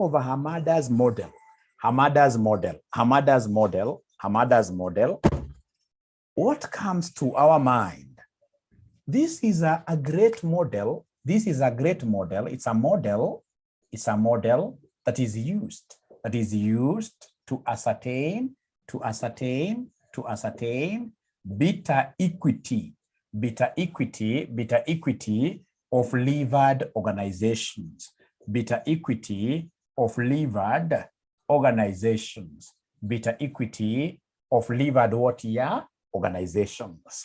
of Hamada's model, what comes to our mind? This is a great model. This is a great model. It's a model that is used to ascertain beta equity of levered organizations. Beta equity of levered organizations. Beta equity of levered what year? Organizations.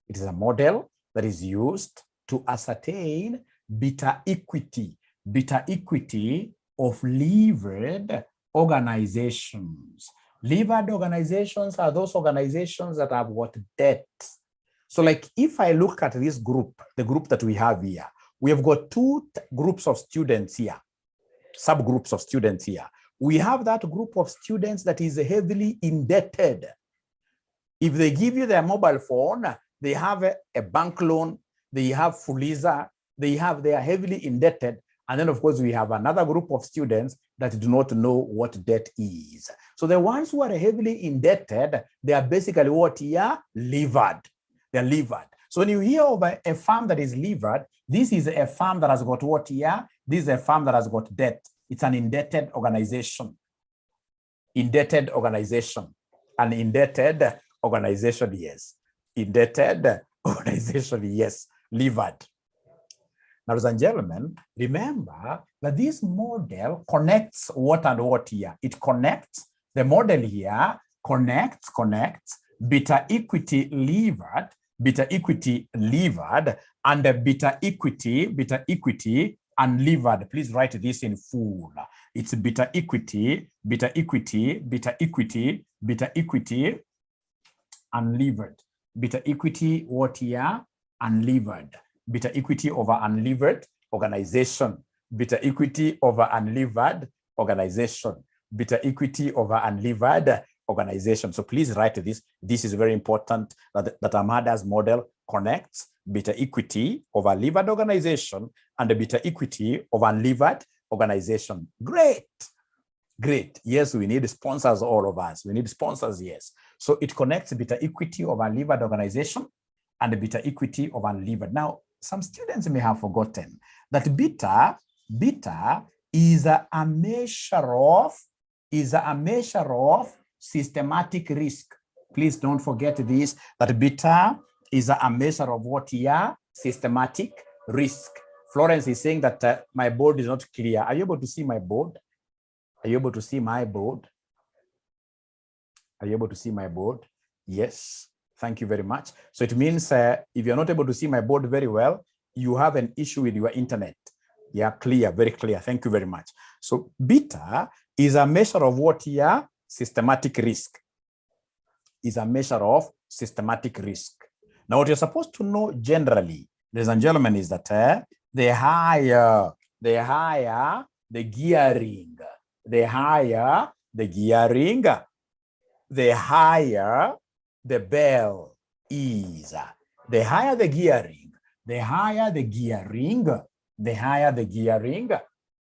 It is a model that is used to ascertain beta equity of levered organizations. Levered organizations are those organizations that have got debt. So like if I look at this group, the group that we have here, we have got two groups of students here, subgroups of students here. We have that group of students that is heavily indebted. If they give you their mobile phone, they have a bank loan, they have Fuliza, they are heavily indebted. And then of course we have another group of students that do not know what debt is. So the ones who are heavily indebted, they are basically what here? Levered. They're levered. So when you hear of a firm that is levered, this is a firm that has got what here? This is a firm that has got debt. It's an indebted organization. Indebted organization. An indebted organization, yes. Indebted organization, yes. Levered. Now, ladies and gentlemen, remember that this model connects what and what here. It connects, the model here connects beta equity levered, and the beta equity unlevered. Please write this in full. It's beta equity, unlevered. Beta equity what here? Unlevered. Beta equity over unlevered organization. Beta equity over unlevered organization. Beta equity over unlevered organization. So please write this. This is very important that Hamada's model connects beta equity over levered organization and the beta equity over unlevered organization. Great. Great. Yes, we need sponsors, all of us. We need sponsors, yes. So it connects beta equity of unlevered organization and the beta equity of unlevered. Now, some students may have forgotten that beta is a measure of systematic risk. Please don't forget this, that beta is a measure of what here? Systematic risk. Florence is saying that my board is not clear. Are you able to see my board? Are you able to see my board? Are you able to see my board? Yes. Thank you very much. So it means if you're not able to see my board very well, you have an issue with your internet. Yeah, clear, very clear. Thank you very much. So beta is a measure of what here? Systematic risk. Is a measure of systematic risk. Now, what you're supposed to know generally, ladies and gentlemen, is that the higher the gearing, the higher the bell is. The higher the gearing, the higher the gearing, the higher the gearing,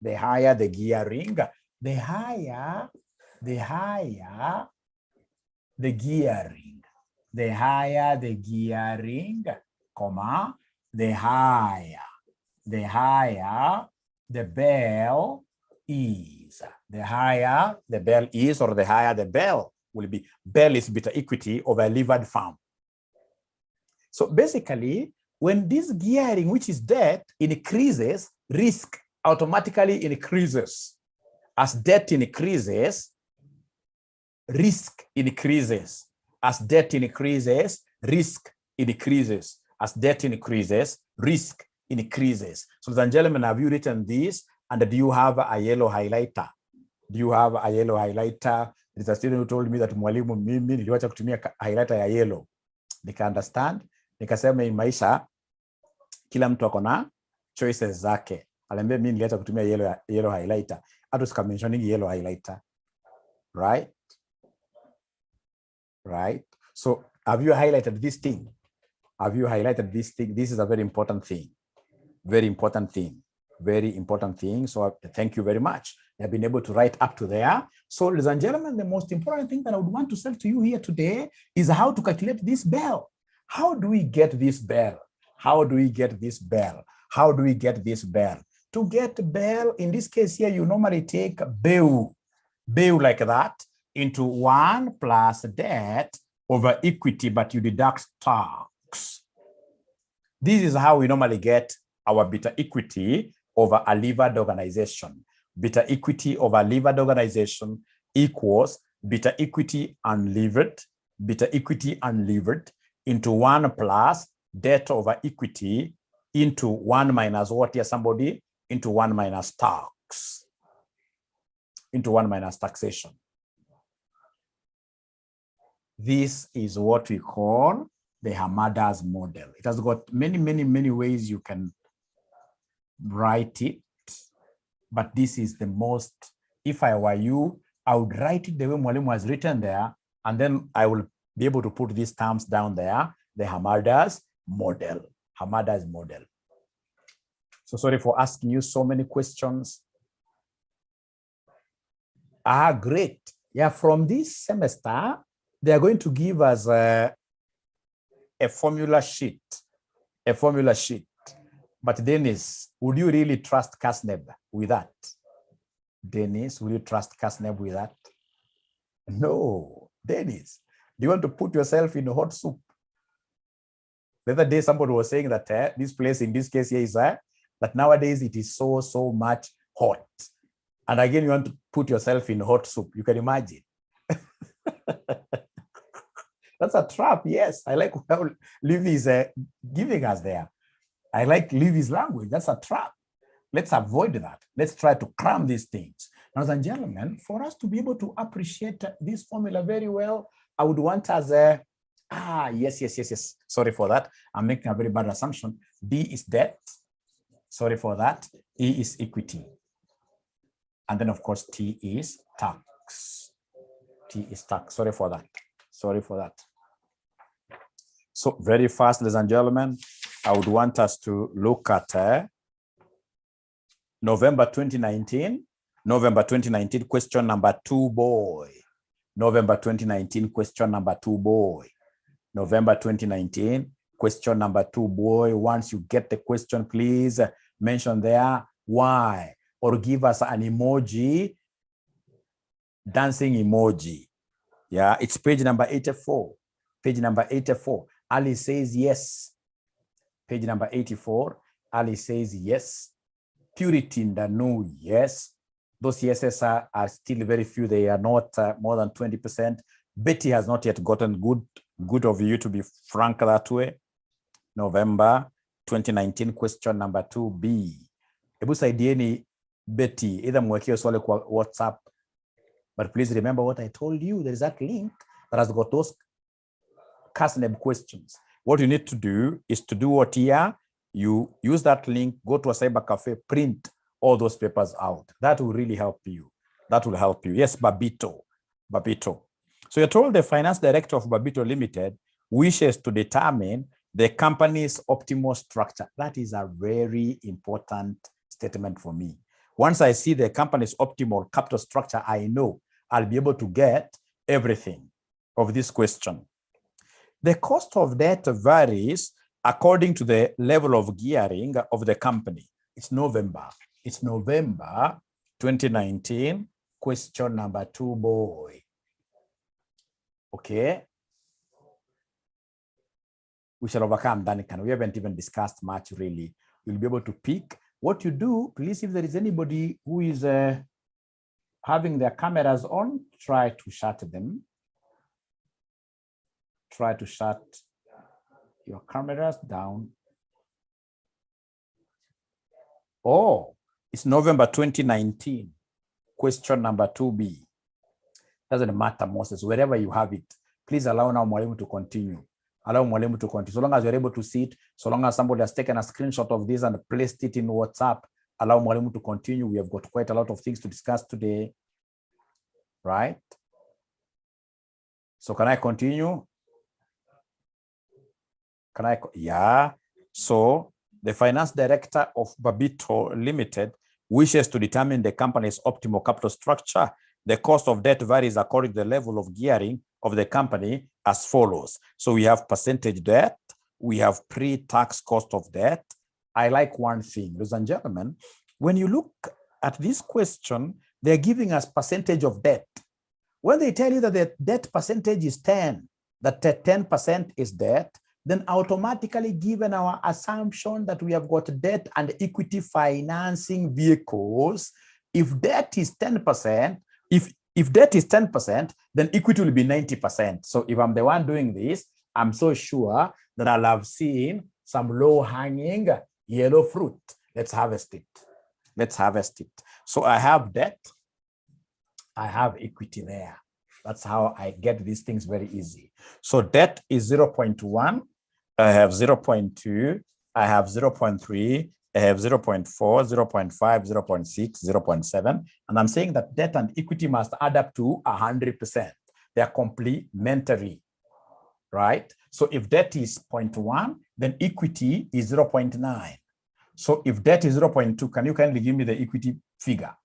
the higher the gearing, the higher the gearing, the higher the gearing, comma, the higher the bell is. The higher the bell is, or the higher the bell will be. Bell is beta equity of a levered firm. So basically, when this gearing, which is debt, increases, risk automatically increases. As debt increases, risk increases. As debt increases, risk increases. As debt increases, risk increases. So, ladies and gentlemen, have you written this? And do you have a yellow highlighter? Do you have a yellow highlighter? There's a student who told me that mwalimu mimi niliwacha kutumia highlighter ya yellow. Nika understand. Nikasema in maisha kila mtu akona choices zake. Aliambia mimi niliacha kutumia yellow highlighter. Hata sikamentioning yellow highlighter. Right? Right? So have you highlighted this thing? Have you highlighted this thing? This is a very important thing. Very important thing. Very important thing. So thank you very much. They've been able to write up to there. So ladies and gentlemen, the most important thing that I would want to say to you here today is how to calculate this bell. How do we get this bell? How do we get this bell? How do we get this bell? To get bell, in this case here, you normally take bill like that into 1 plus debt over equity, but you deduct tax. This is how we normally get our beta equity over a levered organization. Beta equity over levered organization equals beta equity unlevered into 1 plus debt over equity into 1 minus what here, somebody? Into 1 minus tax. Into 1 minus taxation. This is what we call the Hamada's model. It has got many ways you can write it, but this is the most, if I were you, I would write it the way Mwalimu has written there, and then I will be able to put these terms down there, the Hamada's model. Hamada's model. So sorry for asking you so many questions. Great. Yeah, from this semester, they are going to give us a formula sheet. But Dennis, would you really trust KASNEB with that? Dennis, will you trust KASNEB with that? No. Dennis, do you want to put yourself in hot soup? The other day, somebody was saying that this place in this case here is that nowadays it is so much hot. And again, you want to put yourself in hot soup. You can imagine. That's a trap. Yes, I like how Livy is giving us there. I like Livy's language. That's a trap. Let's avoid that. Let's try to cram these things. Ladies and gentlemen, for us to be able to appreciate this formula very well, I would want us yes. Sorry for that. I'm making a very bad assumption. D is debt. Sorry for that. E is equity. And then, of course, T is tax. T is tax. Sorry for that. So very fast, ladies and gentlemen, I would want us to look at November 2019, question number 2, boy. November 2019, question number 2, boy. November 2019, question number 2, boy. Once you get the question, please mention there why, or give us an emoji, dancing emoji. Yeah, it's page number 84. Page number 84. Ali says yes. Page number 84. Ali says yes. Purity Ndanu, yes. Those yeses are still very few. They are not more than 20%. Betty has not yet gotten good of you to be frank that way. November 2019, question number 2B. Ebu saidieni Betty, either mwekio swali kwa WhatsApp. But please remember what I told you. There is that link that has got those KASNEB questions. What you need to do is to do what here, you use that link, go to a cyber cafe, print all those papers out. That will really help you. That will help you. Yes, Babito. So you're told the finance director of Babito Limited wishes to determine the company's optimal structure. That is a very important statement for me. Once I see the company's optimal capital structure, I know I'll be able to get everything of this question. The cost of debt varies according to the level of gearing of the company. It's November 2019, question number 2, boy. Okay. We shall overcome Danican. We haven't even discussed much really. You'll be able to pick what you do. Please, if there is anybody who is having their cameras on, try to shut them. Try to shut your cameras down. Oh, it's November 2019, question number 2B. Doesn't matter, Moses, wherever you have it, please allow now Mwalimu to continue. Allow Mwalimu to continue. So long as you're able to see it, so long as somebody has taken a screenshot of this and placed it in WhatsApp, allow Mwalimu to continue. We have got quite a lot of things to discuss today, right? So can I continue? Yeah. So The finance director of Babito Limited wishes to determine the company's optimal capital structure. The cost of debt varies according to the level of gearing of the company as follows. So we have percentage debt, we have pre-tax cost of debt. I like one thing, ladies and gentlemen, when you look at this question, they're giving us percentage of debt. When they tell you that the debt percentage is 10, that 10% is debt, then automatically given our assumption that we have got debt and equity financing vehicles, if debt is 10%, if debt is 10%, then equity will be 90%. So if I'm the one doing this, I'm so sure that I'll have seen some low-hanging yellow fruit. Let's harvest it. Let's harvest it. So I have debt, I have equity there. That's how I get these things very easy. So debt is 0.1, I have 0.2, I have 0.3, I have 0.4, 0.5, 0.6, 0.7. And I'm saying that debt and equity must add up to 100%. They're complementary, right? So if debt is 0.1, then equity is 0.9. So if debt is 0.2, can you kindly give me the equity figure?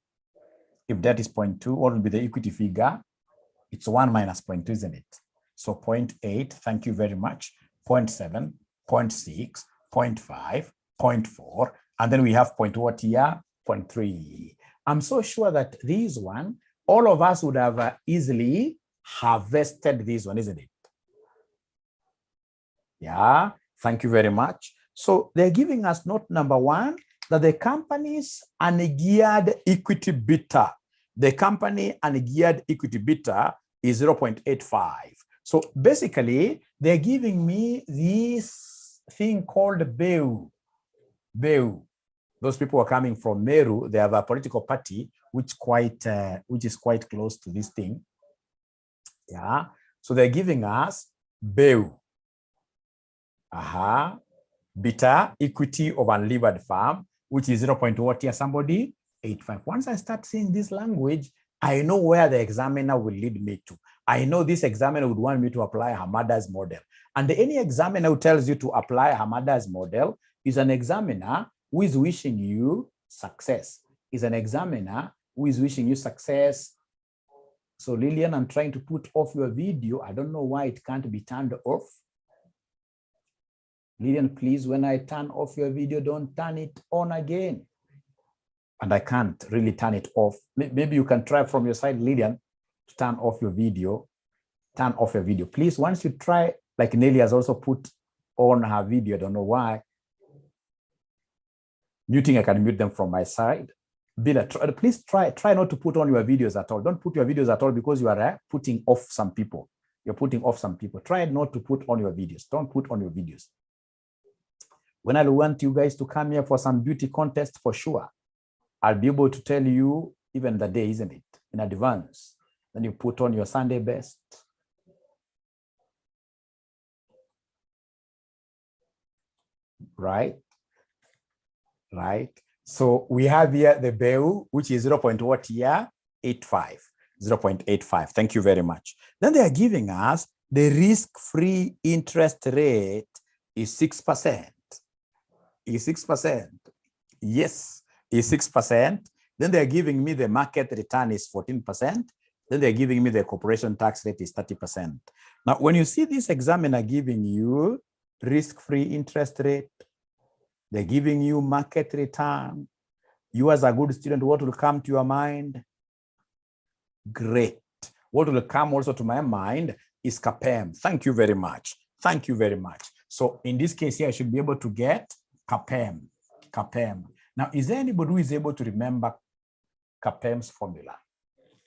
If debt is 0.2, what will be the equity figure? It's 1 minus 0.2, isn't it? So 0.8, thank you very much. 0.7, 0.6, 0.5, 0.4, and then we have what here? 0.3. I'm so sure that this one, all of us would have easily harvested this one, isn't it? Yeah, thank you very much. So they're giving us note number 1, that the company's ungeared equity beta, the company ungeared equity beta is 0.85. So basically, they're giving me this thing called BEU. BEU. Those people are coming from Meru. They have a political party which is quite close to this thing. Yeah. So they're giving us BEU. Beta, equity of unlevered farm, which is 0.what here, somebody? 85. Once I start seeing this language, I know where the examiner will lead me to. I know this examiner would want me to apply Hamada's model. And any examiner who tells you to apply Hamada's model is an examiner who is wishing you success. Is an examiner who is wishing you success. So Lillian, I'm trying to put off your video. I don't know why it can't be turned off. Lillian, please, when I turn off your video, don't turn it on again. And I can't really turn it off. Maybe you can try from your side, Lillian, to turn off your video. Turn off your video. Please, once you try, like Nelly has also put on her video, I don't know why. Muting, I can mute them from my side. Bila, please try not to put on your videos at all. Don't put your videos at all because you are putting off some people. You're putting off some people. Try not to put on your videos. Don't put on your videos. When I want you guys to come here for some beauty contest, for sure, I'll be able to tell you even the day, isn't it, in advance. Then you put on your Sunday best. Right? Right? So we have here the BEU, which is 0.what here? 85. 0.85. Thank you very much. Then they are giving us the risk-free interest rate is 6%. Is 6%. Yes, is 6%. Then they're giving me the market return is 14%. Then they're giving me the corporation tax rate is 30%. Now, when you see this examiner giving you risk-free interest rate, they're giving you market return, you as a good student, what will come to your mind? Great. What will come also to my mind is CAPM. Thank you very much. Thank you very much. So in this case here, I should be able to get CAPM. CAPM. Now, is there anybody who is able to remember CAPM's formula?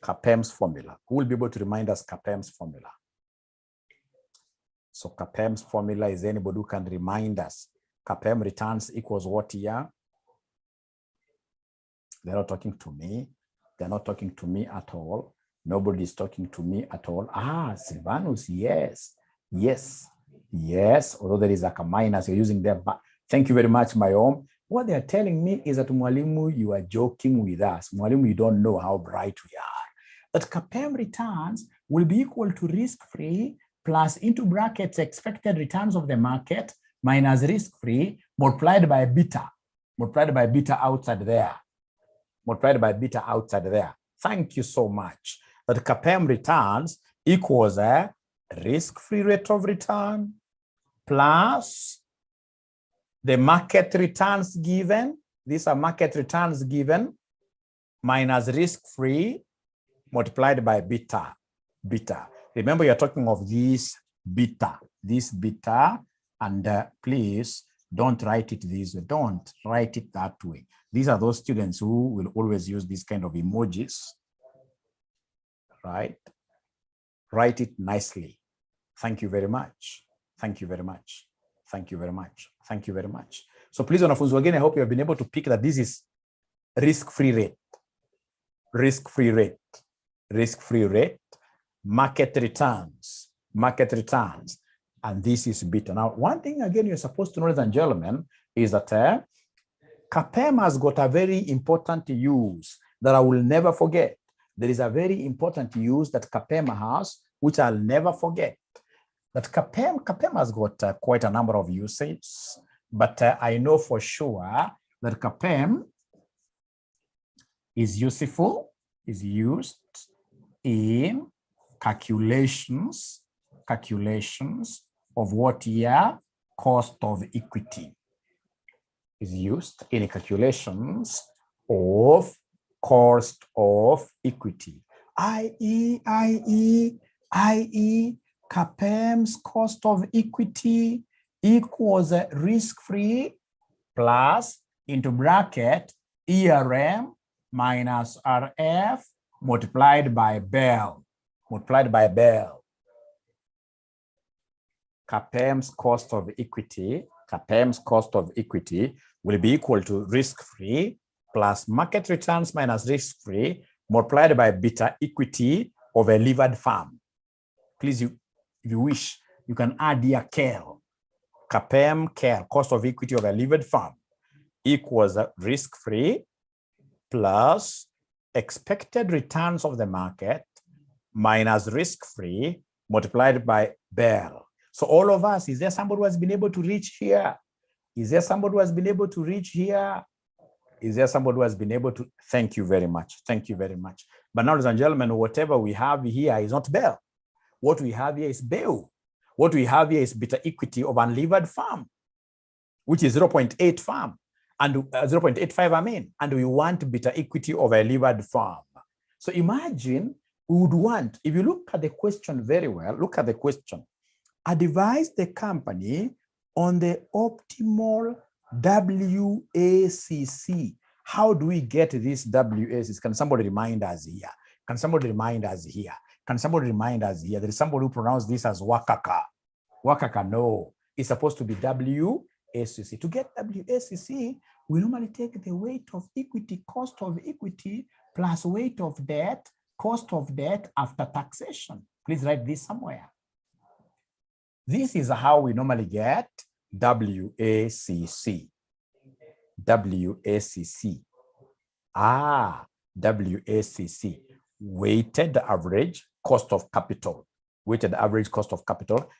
CAPM's formula. Who will be able to remind us CAPM's formula? So CAPM's formula, is there anybody who can remind us? CAPM returns equals what here? They're not talking to me. They're not talking to me at all. Nobody is talking to me at all. Ah, Silvanus, yes. Yes. Yes. Although there is like a minus, you're using there. But thank you very much, my own. What they're telling me is that, Mwalimu, you are joking with us. Mwalimu, you don't know how bright we are. That CAPM returns will be equal to risk-free plus into brackets expected returns of the market minus risk-free multiplied by beta outside there, multiplied by beta outside there. Thank you so much. That CAPM returns equals a risk-free rate of return plus the market returns given. These are market returns given minus risk-free multiplied by beta. Remember, you're talking of this beta, and please don't write it this way. Don't write it that way. These are those students who will always use these kind of emojis, right? Write it nicely. Thank you very much. Thank you very much. Thank you very much. Thank you very much. So please, wanafunzi again, I hope you have been able to pick that this is risk-free rate, market returns, and this is beta. Now, one thing again you're supposed to know, ladies and gentlemen, is that CAPM has got a very important use that I will never forget. There is a very important use that CAPM has, which I'll never forget. That CAPM has got quite a number of uses, but I know for sure that CAPM is used in calculations of what year? Cost of equity. Is used in calculations of cost of equity, i.e. CAPM's cost of equity equals risk-free plus into bracket ERM minus RF multiplied by Bell. CAPM's cost of equity will be equal to risk-free plus market returns minus risk-free multiplied by beta equity of a levered firm. Please, if you wish, you can add here CAL. CAPM cost of equity of a levered firm equals risk-free plus expected returns of the market minus risk-free multiplied by Bell. So all of us, is there somebody who has been able to reach here? Thank you very much. But now, ladies and gentlemen, whatever we have here is not Bell. What we have here is Bell. What we have here is beta equity of unlevered firm, which is 0.8 firm and 0.85, I mean, and we want beta equity of a levered firm. So imagine we would want, if you look at the question very well, look at the question. Advise the company on the optimal WACC. How do we get this WACC? Can somebody remind us here? There is somebody who pronounced this as Wakaka. No, it's supposed to be WACC. To get WACC, we normally take the weight of equity, cost of equity, plus weight of debt, cost of debt after taxation. Please write this somewhere. This is how we normally get WACC. WACC, weighted average cost of capital.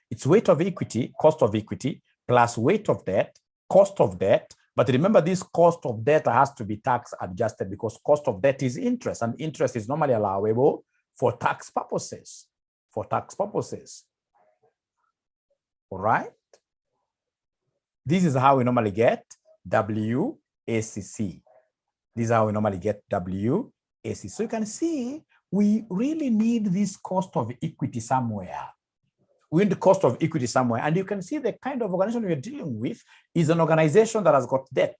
It's weight of equity, cost of equity, plus weight of debt, cost of debt. But remember, this cost of debt has to be tax adjusted because cost of debt is interest, and interest is normally allowable for tax purposes. All right. This is how we normally get WACC. So you can see we really need this cost of equity somewhere. And you can see the kind of organization we're dealing with is an organization that has got debt,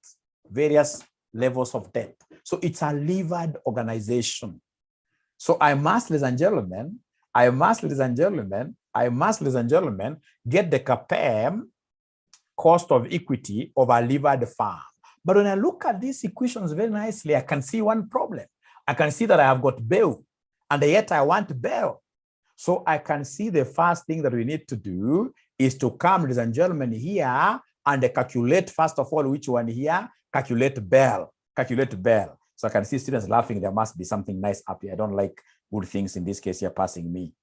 various levels of debt. So it's a levered organization. So I must, ladies and gentlemen, get the CAPM cost of equity of a levered firm. But when I look at these equations very nicely, I can see one problem. I can see that I have got Bell, and yet I want Bell. So I can see the first thing that we need to do is to come, ladies and gentlemen, here and calculate, first of all, which one here? Calculate Bell. So I can see students laughing. There must be something nice up here. I don't like good things in this case. You're passing me.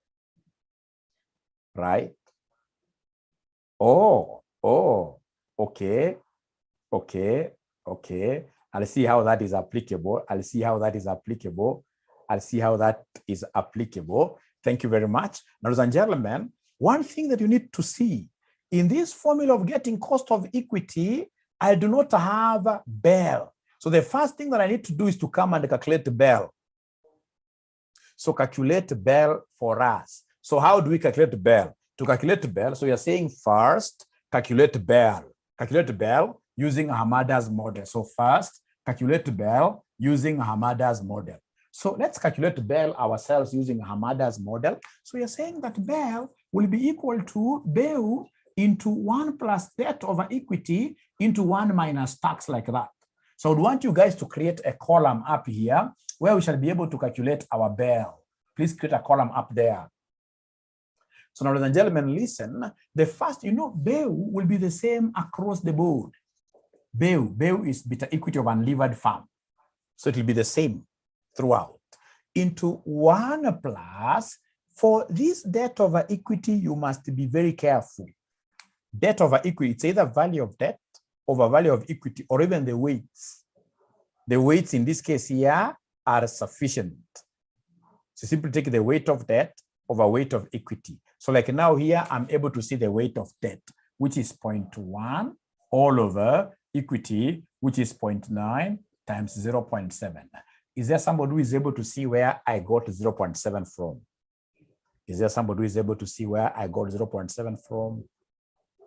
Right? Oh, okay. Okay, okay. I'll see how that is applicable. I'll see how that is applicable. I'll see how that is applicable. Thank you very much. Ladies and gentlemen, one thing that you need to see in this formula of getting cost of equity, I do not have BEL. So the first thing that I need to do is to come and calculate BEL. So calculate BEL for us. So how do we calculate BEL? To calculate BEL, so you're saying first, calculate BEL. Calculate BEL using Hamada's model. So first, calculate BEL using Hamada's model. So let's calculate BEL ourselves using Hamada's model. So you're saying that BEL will be equal to BEU into 1 plus debt over equity into 1 minus tax, like that. So I would want you guys to create a column up here where we shall be able to calculate our BEL. Please create a column up there. So now, ladies and gentlemen, listen. The first, BEU will be the same across the board. BEU is beta equity of unlevered farm. So it will be the same throughout. Into 1 plus, for this debt over equity, you must be very careful. Debt over equity, it's either value of debt over value of equity, or even the weights. The weights in this case here are sufficient. So simply take the weight of debt over weight of equity. So like now here, I'm able to see the weight of debt, which is 0.1 all over equity, which is 0.9 times 0.7. Is there somebody who is able to see where I got 0.7 from? Is there somebody who is able to see where I got 0.7 from?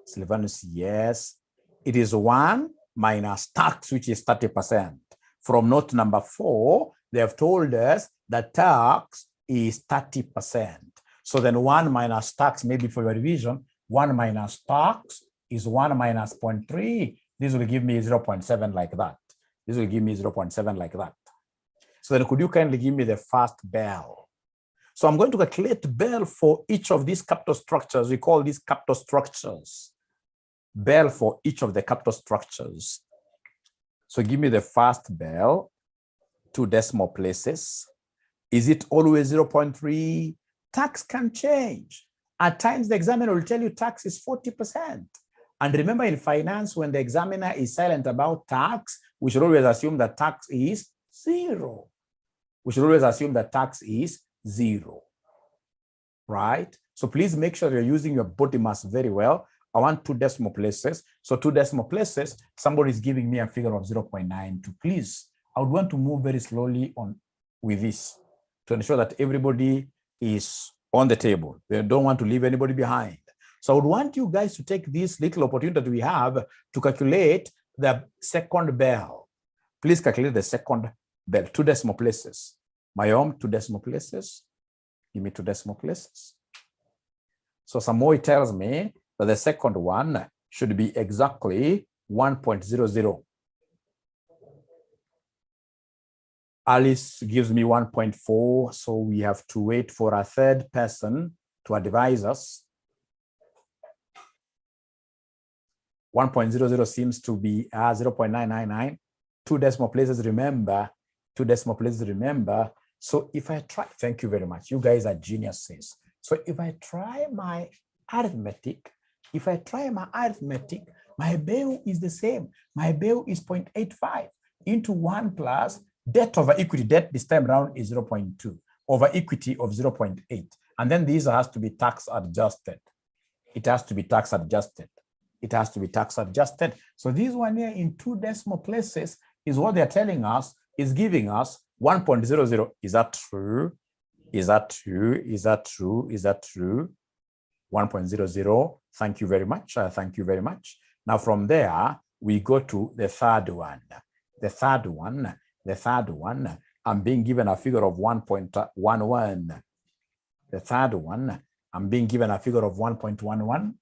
Sylvanus, yes. It is 1 minus tax, which is 30%. From note number 4, they have told us that tax is 30%. So then 1 minus tax, maybe for your revision, 1 minus tax is 1 minus 0.3. This will give me 0.7 like that. This will give me 0.7 like that. So then could you kindly give me the first BEL? So I'm going to calculate BEL for each of these capital structures. We call these capital structures. BEL for each of the capital structures. So give me the first BEL, 2 decimal places. Is it always 0.3? Tax can change. At times, the examiner will tell you tax is 40%. And remember, in finance, when the examiner is silent about tax, we should always assume that tax is 0. We should always assume that tax is 0, right? So please make sure you're using your body mass very well. I want 2 decimal places. So 2 decimal places, somebody is giving me a figure of 0.92. Please, I would want to move very slowly on with this to ensure that everybody is on the table. We don't want to leave anybody behind. So I would want you guys to take this little opportunity that we have to calculate the second BEL. Please calculate the second BEL, 2 decimal places. My own 2 decimal places. Give me 2 decimal places. So Samoy tells me that the second one should be exactly 1.00. Alice gives me 1.4, so we have to wait for a third person to advise us. 1.00 seems to be 0.999. 2 decimal places, remember. 2 decimal places, remember. So if I try, thank you very much. You guys are geniuses. So if I try my arithmetic, my BEU is the same. My BEU is 0.85 into 1 plus debt over equity. Debt this time around is 0.2 over equity of 0.8. And then this has to be tax adjusted. It has to be tax adjusted. It has to be tax adjusted. So this one here in 2 decimal places is what they're telling us, is giving us 1.00. Is that true? Is that true? Is that true? Is that true? 1.00. Thank you very much. Thank you very much. Now from there, we go to the third one. The third one, I'm being given a figure of 1.11. The third one, I'm being given a figure of 1.11.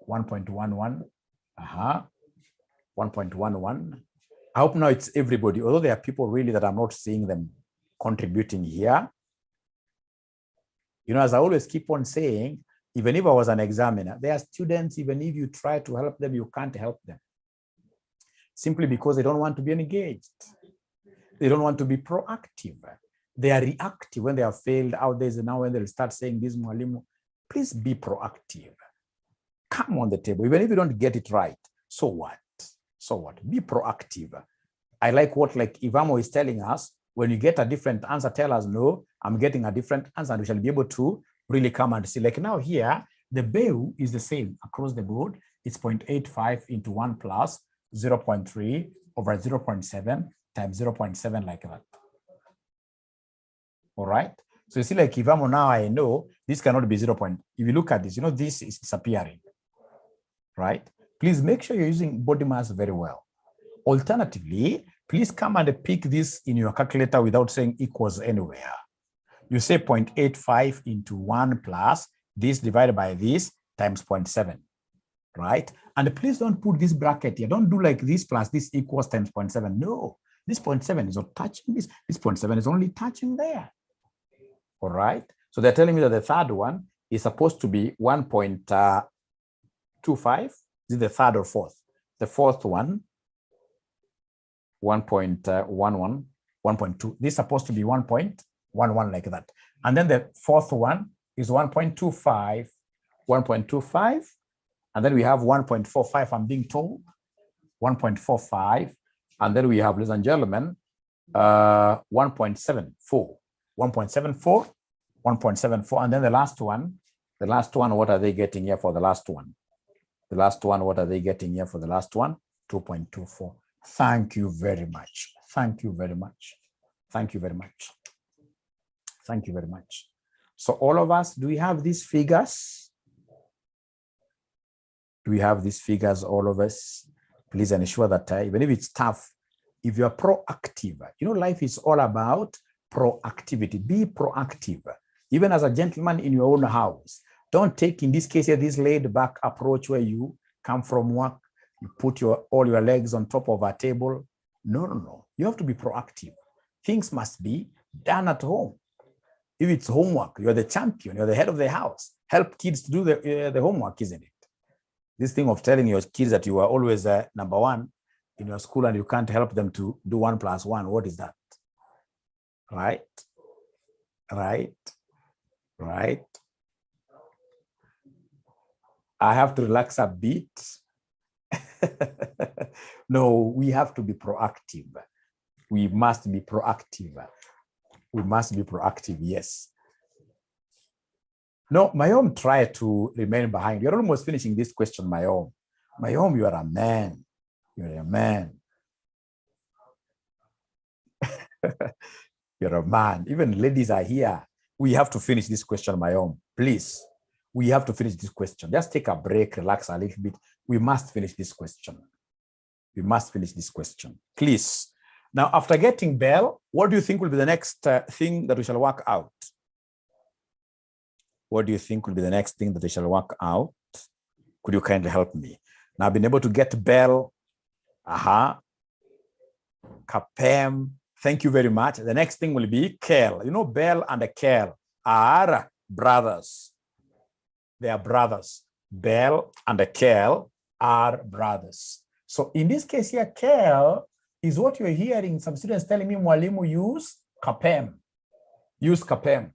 1.11. 1.11. I hope now it's everybody, although there are people really that I'm not seeing them contributing here. As I always keep on saying, even if I was an examiner, there are students, even if you try to help them, you can't help them. Simply because they don't want to be engaged. They don't want to be proactive. They are reactive when they have failed out there. Now when they'll start saying this, Mwalimu, please be proactive. Come on the table. Even if you don't get it right, so what? So what? Be proactive. I like what like Ivamo is telling us. When you get a different answer, tell us, no, I'm getting a different answer, and we shall be able to really come and see. Like now here, the BEU is the same across the board. It's 0.85 into 1 plus 0.3 over 0.7 times 0.7 like that. All right. So you see, like Ivamo now, I know this cannot be 0. If you look at this, you know, this is disappearing, right? Please make sure you're using body mass very well. Alternatively, please come and pick this in your calculator without saying equals anywhere. You say 0.85 into 1 plus this divided by this times 0.7, right? And please don't put this bracket here. Don't do like this plus this equals times 0.7. No, this 0.7 is not touching this. This 0.7 is only touching there. All right. So they're telling me that the third one is supposed to be 1.25. Is it the third or fourth? The fourth one, 1.11, 1.2. This is supposed to be 1.11 like that. And then the fourth one is 1.25, 1.25. And then we have 1.45, I'm being told, 1.45. And then we have, ladies and gentlemen, 1.74, 1.74, 1.74. And then the last one, what are they getting here for the last one? The last one, what are they getting here for the last one? 2.24. Thank you very much. Thank you very much. Thank you very much. Thank you very much. So all of us, do we have these figures? Do we have these figures, all of us? Please ensure that even if it's tough, if you're proactive, you know, life is all about proactivity. Be proactive. Even as a gentleman in your own house, don't take, in this case, this laid back approach where you come from work, you put all your legs on top of a table. No, no, no. You have to be proactive. Things must be done at home. If it's homework, you're the champion, you're the head of the house. Help kids to do the homework, isn't it? This thing of telling your kids that you are always number one in your school and you can't help them to do 1 + 1, what is that? Right? Right? Right? I have to relax a bit. No, we have to be proactive. We must be proactive. We must be proactive, yes. No, Mayom, try to remain behind. You're almost finishing this question, Mayom. Mayom, you are a man. You're a man. You're a man. Even ladies are here. We have to finish this question, Mayom. Please. We have to finish this question. Just take a break, relax a little bit. We must finish this question. We must finish this question. Please. Now, after getting Bell, what do you think will be the next thing that we shall work out? What do you think will be the next thing that we shall work out? Could you kindly help me? Now, I've been able to get Bell. Kapem. Thank you very much. The next thing will be Kel. You know, Bell and Kel are brothers. They are brothers. Bell and Kel are brothers. So in this case here, Kel is what you're hearing some students telling me, Mwalimu, use Kapem. Use Kapem.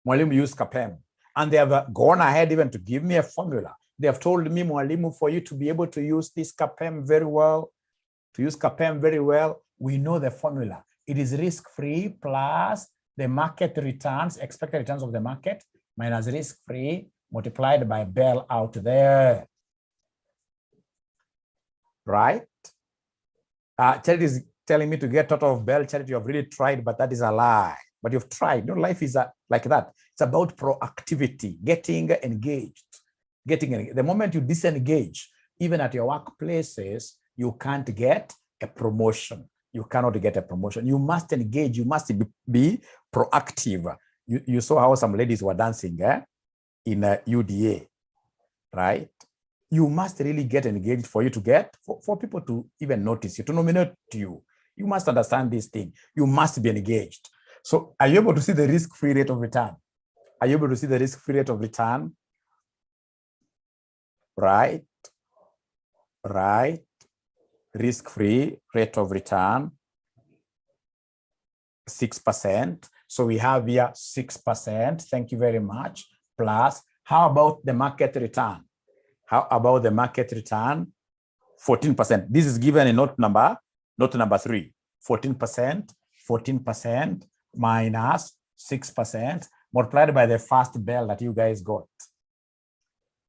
Mwalimu, use Kapem. And they have gone ahead even to give me a formula. They have told me, Mwalimu, for you to be able to use this Kapem very well, we know the formula. It is risk-free plus the market returns, expected returns of the market, minus risk-free multiplied by Bell out there. Right? Charity is telling me to get out of Bell. Charity, you have really tried, but that is a lie. But you've tried. No, life is like that. It's about proactivity, getting engaged. The moment you disengage, even at your workplaces, you can't get a promotion. You cannot get a promotion. You must engage. You must be proactive. You saw how some ladies were dancing in UDA, right? You must really get engaged for you to get, for people to even notice you, to nominate you. You must understand this thing. You must be engaged. So are you able to see the risk-free rate of return? Are you able to see the risk-free rate of return? Right? Right. Risk-free rate of return, 6%. So we have here 6%. Thank you very much. Plus, how about the market return? How about the market return? 14%. This is given in note number 3. 14% minus 6% multiplied by the first bell that you guys got.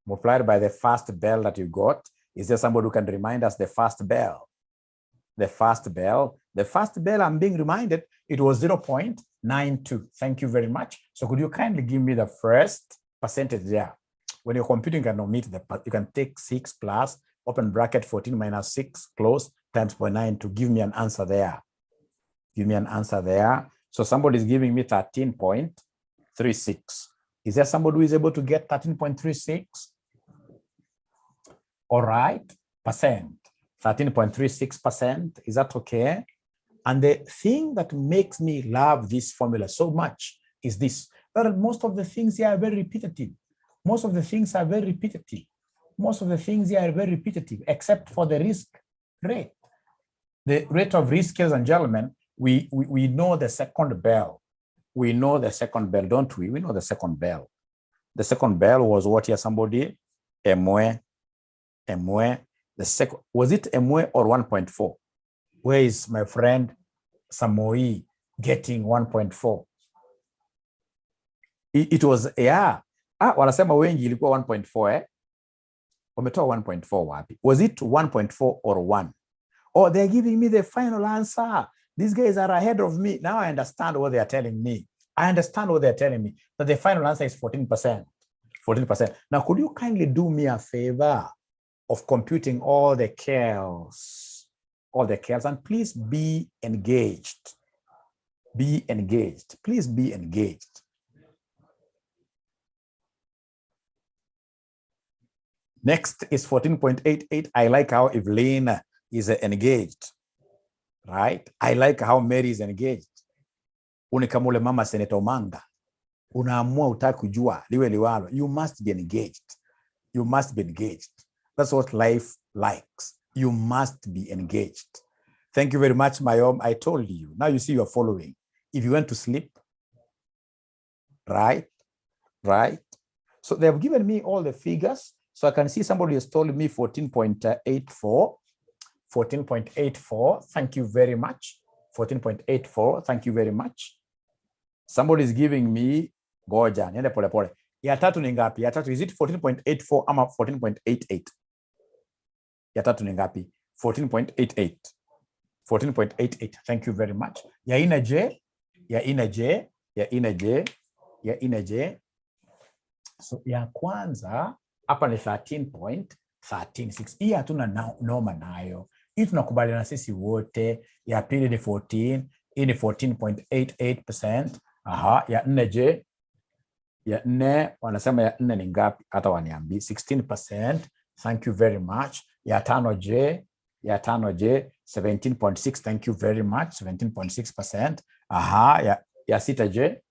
Multiplied by the first bell that you got. Is there somebody who can remind us the first bell? The first bell, I'm being reminded, it was 0.92. Thank you very much. So could you kindly give me the first percentage there? When you're computing, you can omit you can take 6 plus, open bracket, 14 minus 6, close, times 0.9 to give me an answer there. Give me an answer there. So somebody is giving me 13.36. Is there somebody who is able to get 13.36? All right, percent. 13.36%. Is that okay? And the thing that makes me love this formula so much is this. That most of the things here are very repetitive. Most of the things are very repetitive. Most of the things here are very repetitive, except for the risk rate. The rate of risk, ladies and gentlemen, we know the second bell. We know the second bell, don't we? We know the second bell. The second bell was what here, somebody? MW. The second, was it MW or 1.4? Where is my friend Samoi getting 1.4? It was, yeah. Wanasema wengi ilikuwa 1.4, Wametoa 1.4 wapi? Was it 1.4 or 1? Oh, they're giving me the final answer. These guys are ahead of me. Now I understand what they are telling me. I understand what they're telling me. That the final answer is 14%. 14%. Now, could you kindly do me a favor of computing all the KELs, and please be engaged. Be engaged. Please be engaged. Next is 14.88. I like how Evelyn is engaged, right? I like how Mary is engaged. Unikamule mama Senator Manga. Unaamua utaki kujua liwe liwalo. You must be engaged. You must be engaged. That's what life likes. You must be engaged. Thank you very much, Mayom. I told you. Now you see you're following. If you went to sleep, right? So they have given me all the figures. So I can see somebody has told me 14.84. 14.84. Thank you very much. 14.84. Thank you very much. Somebody is giving me goja. Niende pole pole. Ya tatu ni ngapi? Ya tatu, is it 14.84 ama 14.88? Ya tatu ni ngapi? 14.88. 14.88. Thank you very much. Ya ina J. So ya kwanza hapa ni 13.136. Hii hatuna noma nayo. Hii tunakubaliana sisi wote. Ya pili ni 14. Hii ni 14.88%. Aha, ya nne J. Ya nne, wanasema ya nne ni ngapi? Hata waniambi. 16%. Thank you very much. Ya tano J. 17.6. Thank you very much. 17.6%. Aha, ya sita J.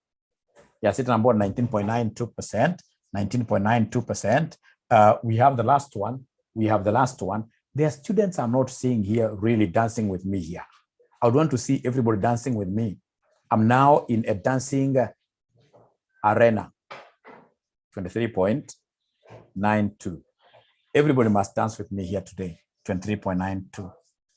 Ya sita number 19.92%. 19.92%. We have the last one. There are students I'm not seeing here really dancing with me here. I would want to see everybody dancing with me. I'm now in a dancing arena. 23.92. Everybody must dance with me here today. 23.92.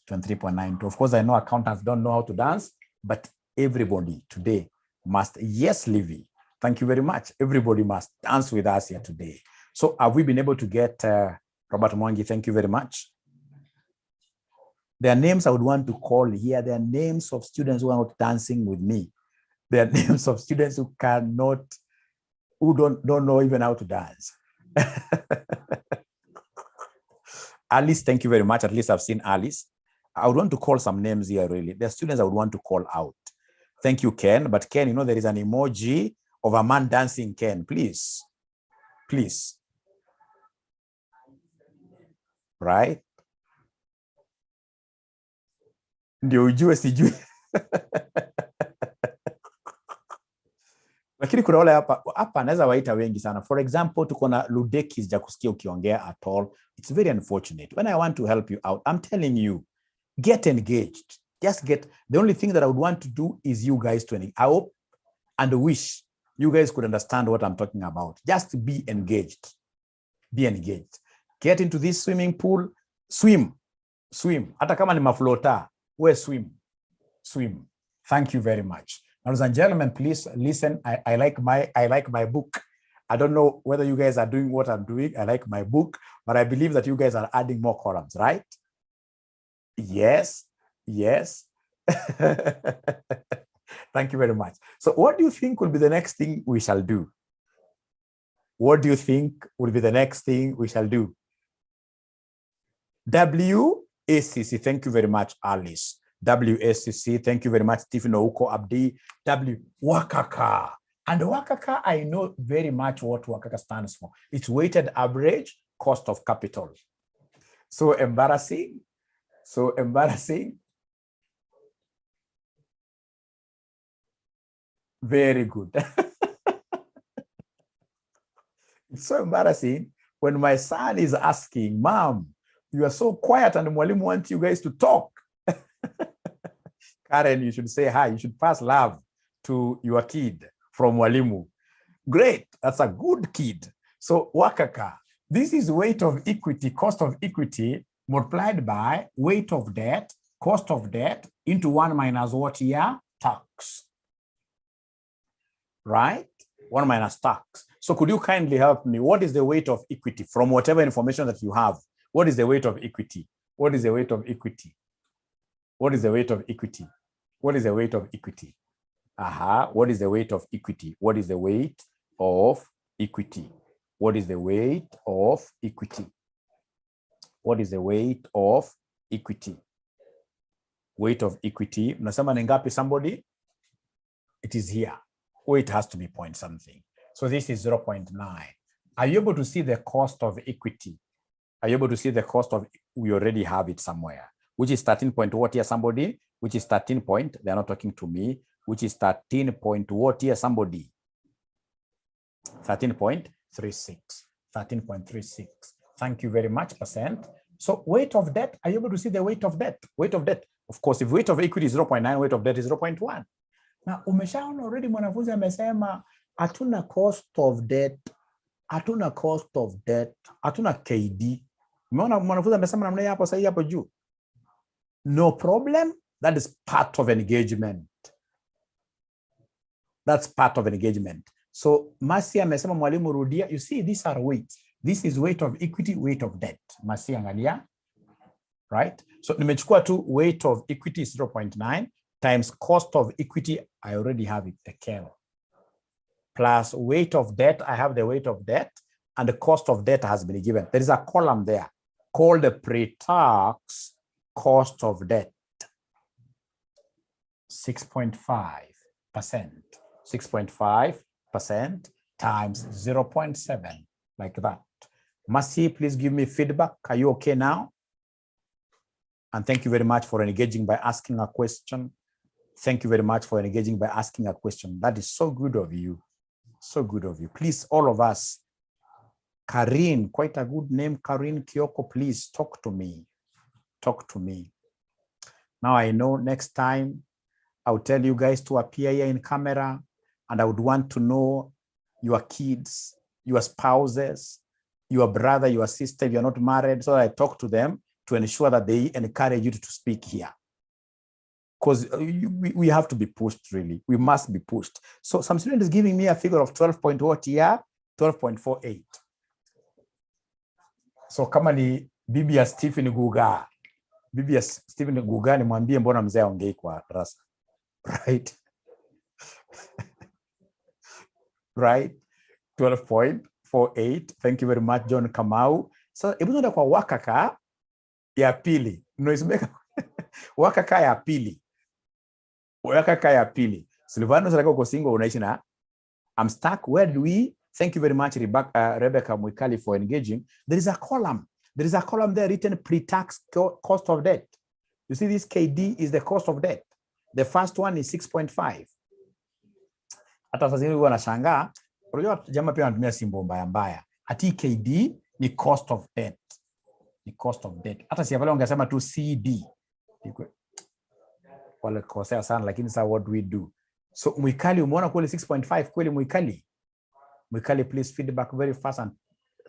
23.92. Of course, I know accountants don't know how to dance, but everybody today must. Yes, Livy. Thank you very much. Everybody must dance with us here today. So have we been able to get Robert Mwangi? Thank you very much. There are names I would want to call here. There are names of students who are not dancing with me. There are names of students who don't know even how to dance. Alice, thank you very much. At least I've seen Alice. I would want to call some names here, really. There are students I would want to call out. Thank you, Ken. But Ken, you know, there is an emoji of a man dancing, Ken. Please. Right? Ndio ujue sijui. Lakini kuna wale hapa naweza waita wengi sana. For example, tuko na Ludeki sijakusikia ukiongea at all. It's very unfortunate. When I want to help you out, I'm telling you, get engaged. Just get. The only thing that I would want to do is you guys to engage. I hope and wish you guys could understand what I'm talking about. Just be engaged. Be engaged. Get into this swimming pool, swim. Swim. Hata kama ni maflota, we swim. Swim. Thank you very much. Ladies and gentlemen, please listen. I like my book. I don't know whether you guys are doing what I'm doing. I like my book, but I believe that you guys are adding more columns, right? Yes. Yes. Thank you very much. So what do you think will be the next thing we shall do? What do you think will be the next thing we shall do? WACC, thank you very much, Alice. WACC, thank you very much, Stephen Ouko Abdi. Wakaka. And Wakaka, I know very much what Wakaka stands for. It's weighted average cost of capital. So embarrassing. So embarrassing. Very good. It's so embarrassing when my son is asking, Mom, you are so quiet and Mwalimu wants you guys to talk. Karen, you should say hi. You should pass love to your kid from Mwalimu. Great. That's a good kid. So Wakaka, this is weight of equity, cost of equity multiplied by weight of debt, cost of debt into 1 minus what here? Tax. Right? 1 minus tax. So could you kindly help me? What is the weight of equity from whatever information that you have? What is the weight of equity? What is the weight of equity? What is the weight of equity? What is the weight of equity? What is the weight of equity? What is the weight of equity? What is the weight of equity? What is the weight of equity? Weight of equity. Mnasema ni ngapi somebody? It is here. It has to be point something. So this is 0.9. Are you able to see the cost of equity? Are you able to see the cost of, we already have it somewhere, which is 13 point what here somebody, which is 13 point, they're not talking to me, which is 13 point what here somebody, 13.36, 13.36. Thank you very much, percent. So weight of debt, are you able to see the weight of debt? Weight of debt, of course, if weight of equity is 0.9, weight of debt is 0.1. Now, umeshaona already mwanafunzi amesema hatuna cost of debt, hatuna cost of debt, hatuna KD. Umeona mwanafunzi amesema namna hapo sahihi hapo juu. No problem, that is part of engagement. That's part of engagement. So Masi amesema mwalimu rudia, you see these are weights. This is weight of equity, weight of debt. Masi angalia. Right? So nimechukua tu weight of equity is 0.9 times cost of equity, I already have it, the K. Plus weight of debt, I have the weight of debt, and the cost of debt has been given. There is a column there called the pre-tax cost of debt. 6.5%. 6.5% times 0.7, like that. Masi, please give me feedback. Are you okay now? And thank you very much for engaging by asking a question. Thank you very much for engaging by asking a question. That is so good of you. So good of you. Please, all of us. Karin, quite a good name. Karin Kyoko, please talk to me. Talk to me. Now I know next time I'll tell you guys to appear here in camera, and I would want to know your kids, your spouses, your brother, your sister, if you're not married, so that I talk to them to ensure that they encourage you to speak here. Because we have to be pushed, really. We must be pushed. So some student is giving me a figure of 12.48. So kama ni bibi ya Stephen Guga. Bibi ya Stephen Guga ni mwambie mbona mzee aongei kwa darasa. Right? Right? 12.48. Thank you very much, John Kamau. So hebu tuende kwa Wakaka ya pili. Noismeka Wakaka ya pili. Wakaka ya pili. Silvano Sarako Kosingo unaishi na I'm stuck. Where do we? Thank you very much, Rebecca Mwikali, for engaging. There is a column. There is a column there written pre-tax cost of debt. You see, this KD is the cost of debt. The first one is 6.5. Hata sasa hivi wanashangaa, unajua jamaa pia wanatumia simbo mbaya mbaya. Ati KD ni cost of debt. Ni cost of debt. Hata si pale wangesema tu CD. Wale kosea sana, lakini sasa what do we do? So Mwikali, umeona kweli 6.5 kweli Mwikali? Mwikali, please feedback very fast, and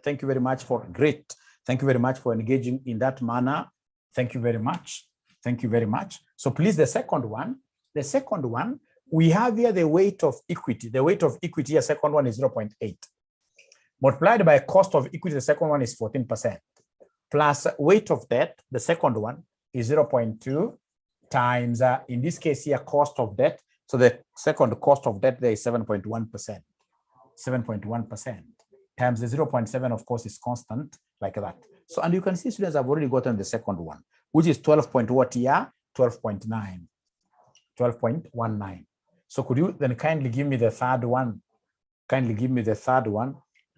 thank you very much for great. Thank you very much for engaging in that manner. Thank you very much. Thank you very much. So please, the second one, we have here the weight of equity. The weight of equity, the second one is 0.8. Multiplied by cost of equity, the second one is 14%. Plus weight of debt, the second one is 0.2 times, in this case here, cost of debt. So the second cost of debt there is 7.1%. 7.1% times the 0.7, of course, is constant like that. So, and you can see students have already gotten the second one, which is 12 point what here? 12.9. 12.19. So could you then kindly give me the third one? Kindly give me the third one.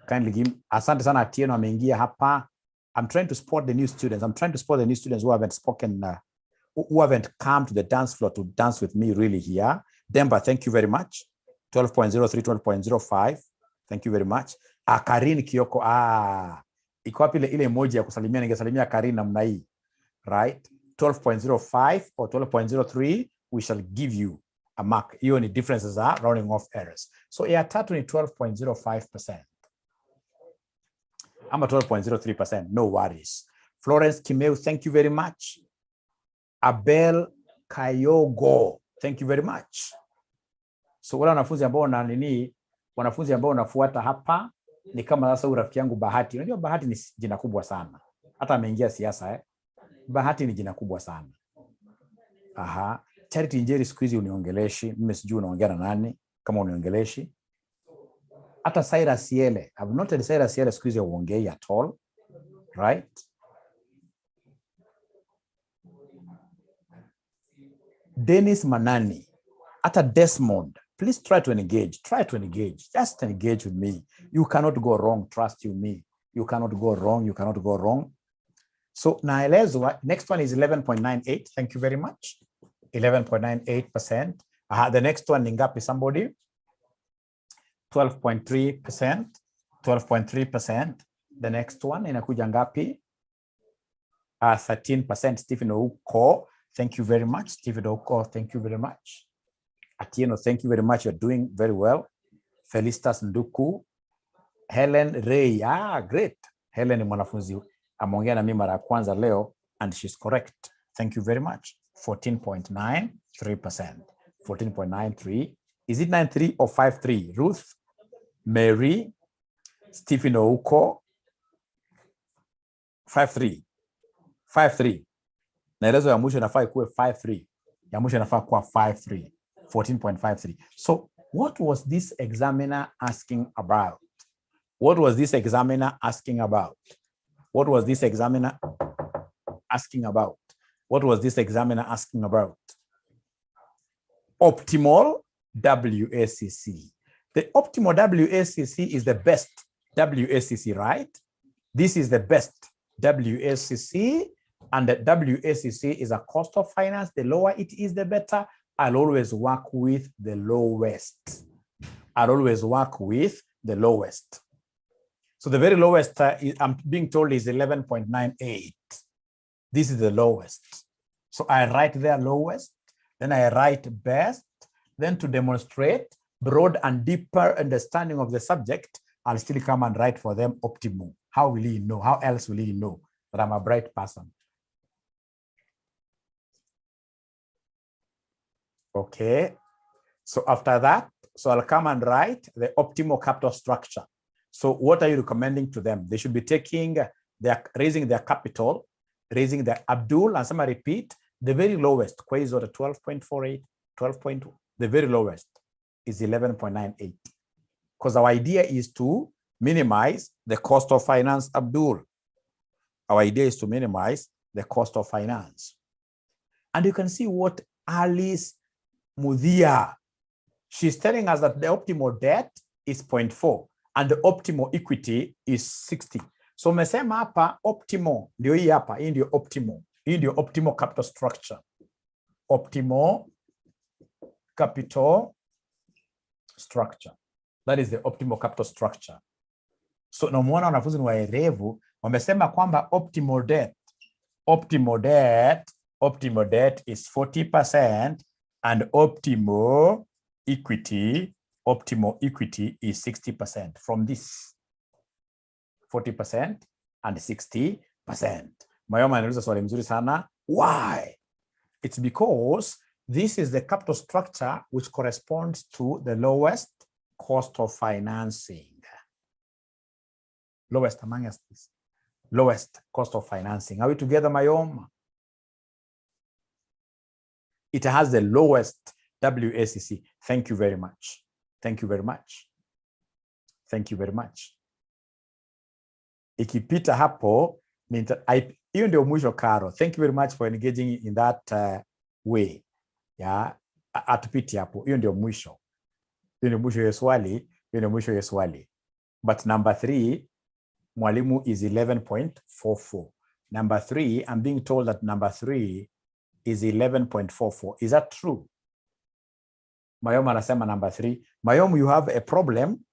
Kindly give me, asante sana Atieno ameingia hapa. I'm trying to spot the new students. I'm trying to spot the new students who haven't spoken, who haven't come to the dance floor to dance with me really here. Demba, thank you very much. 12.03, 12.05. Thank you very much. Karin Kioko, iko wapi ile emoji ya kusalimia? Ningesalimia Karin namna hii. Right? 12.05 or 12.03, we shall give you a mark. Hiyo ni differences are rounding off errors. So ya tatu ni 12.05%. I'm at 12.03%, no worries. Florence Kimeu, thank you very much. Abel Kayogo, thank you very much. So wala wanafunzi ambao na nini, wanafunzi ambao unafuata hapa ni kama sasa urafiki yangu Bahati. Unajua Bahati ni jina kubwa sana. Hata ameingia siasa Bahati ni jina kubwa sana. Aha, Charity Njeri siku hizi uniongeleshi, mimi sijui unaongea na nani kama uniongeleshi. Hata Cyrus Yele, I've noted Cyrus Yele siku hizi uongei at all, right? Dennis Manani, hata Desmond, please try to engage, just engage with me. You cannot go wrong, trust you me. You cannot go wrong, So naelezwa, next one is 11.98, thank you very much. 11.98%. The next one ni ngapi somebody? 12.3%. 12.3%. The next one inakuja ngapi? 13%. Stephen Ouko, thank you very much. Stephen Ouko, thank you very much. Atieno, thank you very much. You're doing very well. Felicitas Nduku. Helen Ray, great. Helen ni mwanafunzi ameongea na mimi mara ya kwanza leo, and she's correct. Thank you very much. 14.93%. 14.93. Is it 93 or 53? Ruth, Mary, Stephen Ouko. 53. 53. Naelezo ya mwisho nafaa ikuwe 53. Ya mwisho nafaa kuwa 53. 14.53. So what was this examiner asking about? What was this examiner asking about? What was this examiner asking about? What was this examiner asking about? Optimal WACC. The optimal WACC is the best WACC, right? This is the best WACC, and the WACC is a cost of finance. The lower it is, the better. I'll always work with the lowest. I'll always work with the lowest. So the very lowest, I'm being told, is 11.98. This is the lowest. So I write there lowest, then I write best, then to demonstrate broad and deeper understanding of the subject, I'll still come and write for them optimal. How will he know? How else will he know that I'm a bright person? Okay. So after that, so I'll come and write the optimal capital structure. So what are you recommending to them? They should be taking, raising their capital, raising their Abdul, and somebody repeat, the very lowest, quasi order 12.48, 12. The very lowest is 11.98. Because our idea is to minimize the cost of finance, Abdul. Our idea is to minimize the cost of finance. And you can see what Alice Mudia, she's telling us that the optimal debt is 0.4 and the optimal equity is 60. So mesema hapa optimal ndio hii hapa, hii ndio optimal. Hii ndio optimal capital structure. Optimal capital structure. That is the optimal capital structure. So na muona wanafunzi ni waerevu, wamesema kwamba optimal debt is 40% and optimal equity is 60% from this 40% and 60%. Mayoma anauliza swali mzuri sana. Why? It's because this is the capital structure which corresponds to the lowest cost of financing. Lowest among us, lowest cost of financing. Are we together, Mayoma? It has the lowest WACC. Thank you very much. Thank you very much. Thank you very much. Ikipita hapo, hiyo ndio mwisho Karo. Thank you very much for engaging in that way. Yeah, atupiti hapo. Hiyo ndio mwisho. Hiyo ndio mwisho ya swali. Hiyo ndio mwisho ya swali. But number 3, mwalimu is 11.44. Number 3, I'm being told that number 3 is 11.44. Is that true? Mayom anasema number 3. Mayom, you have a problem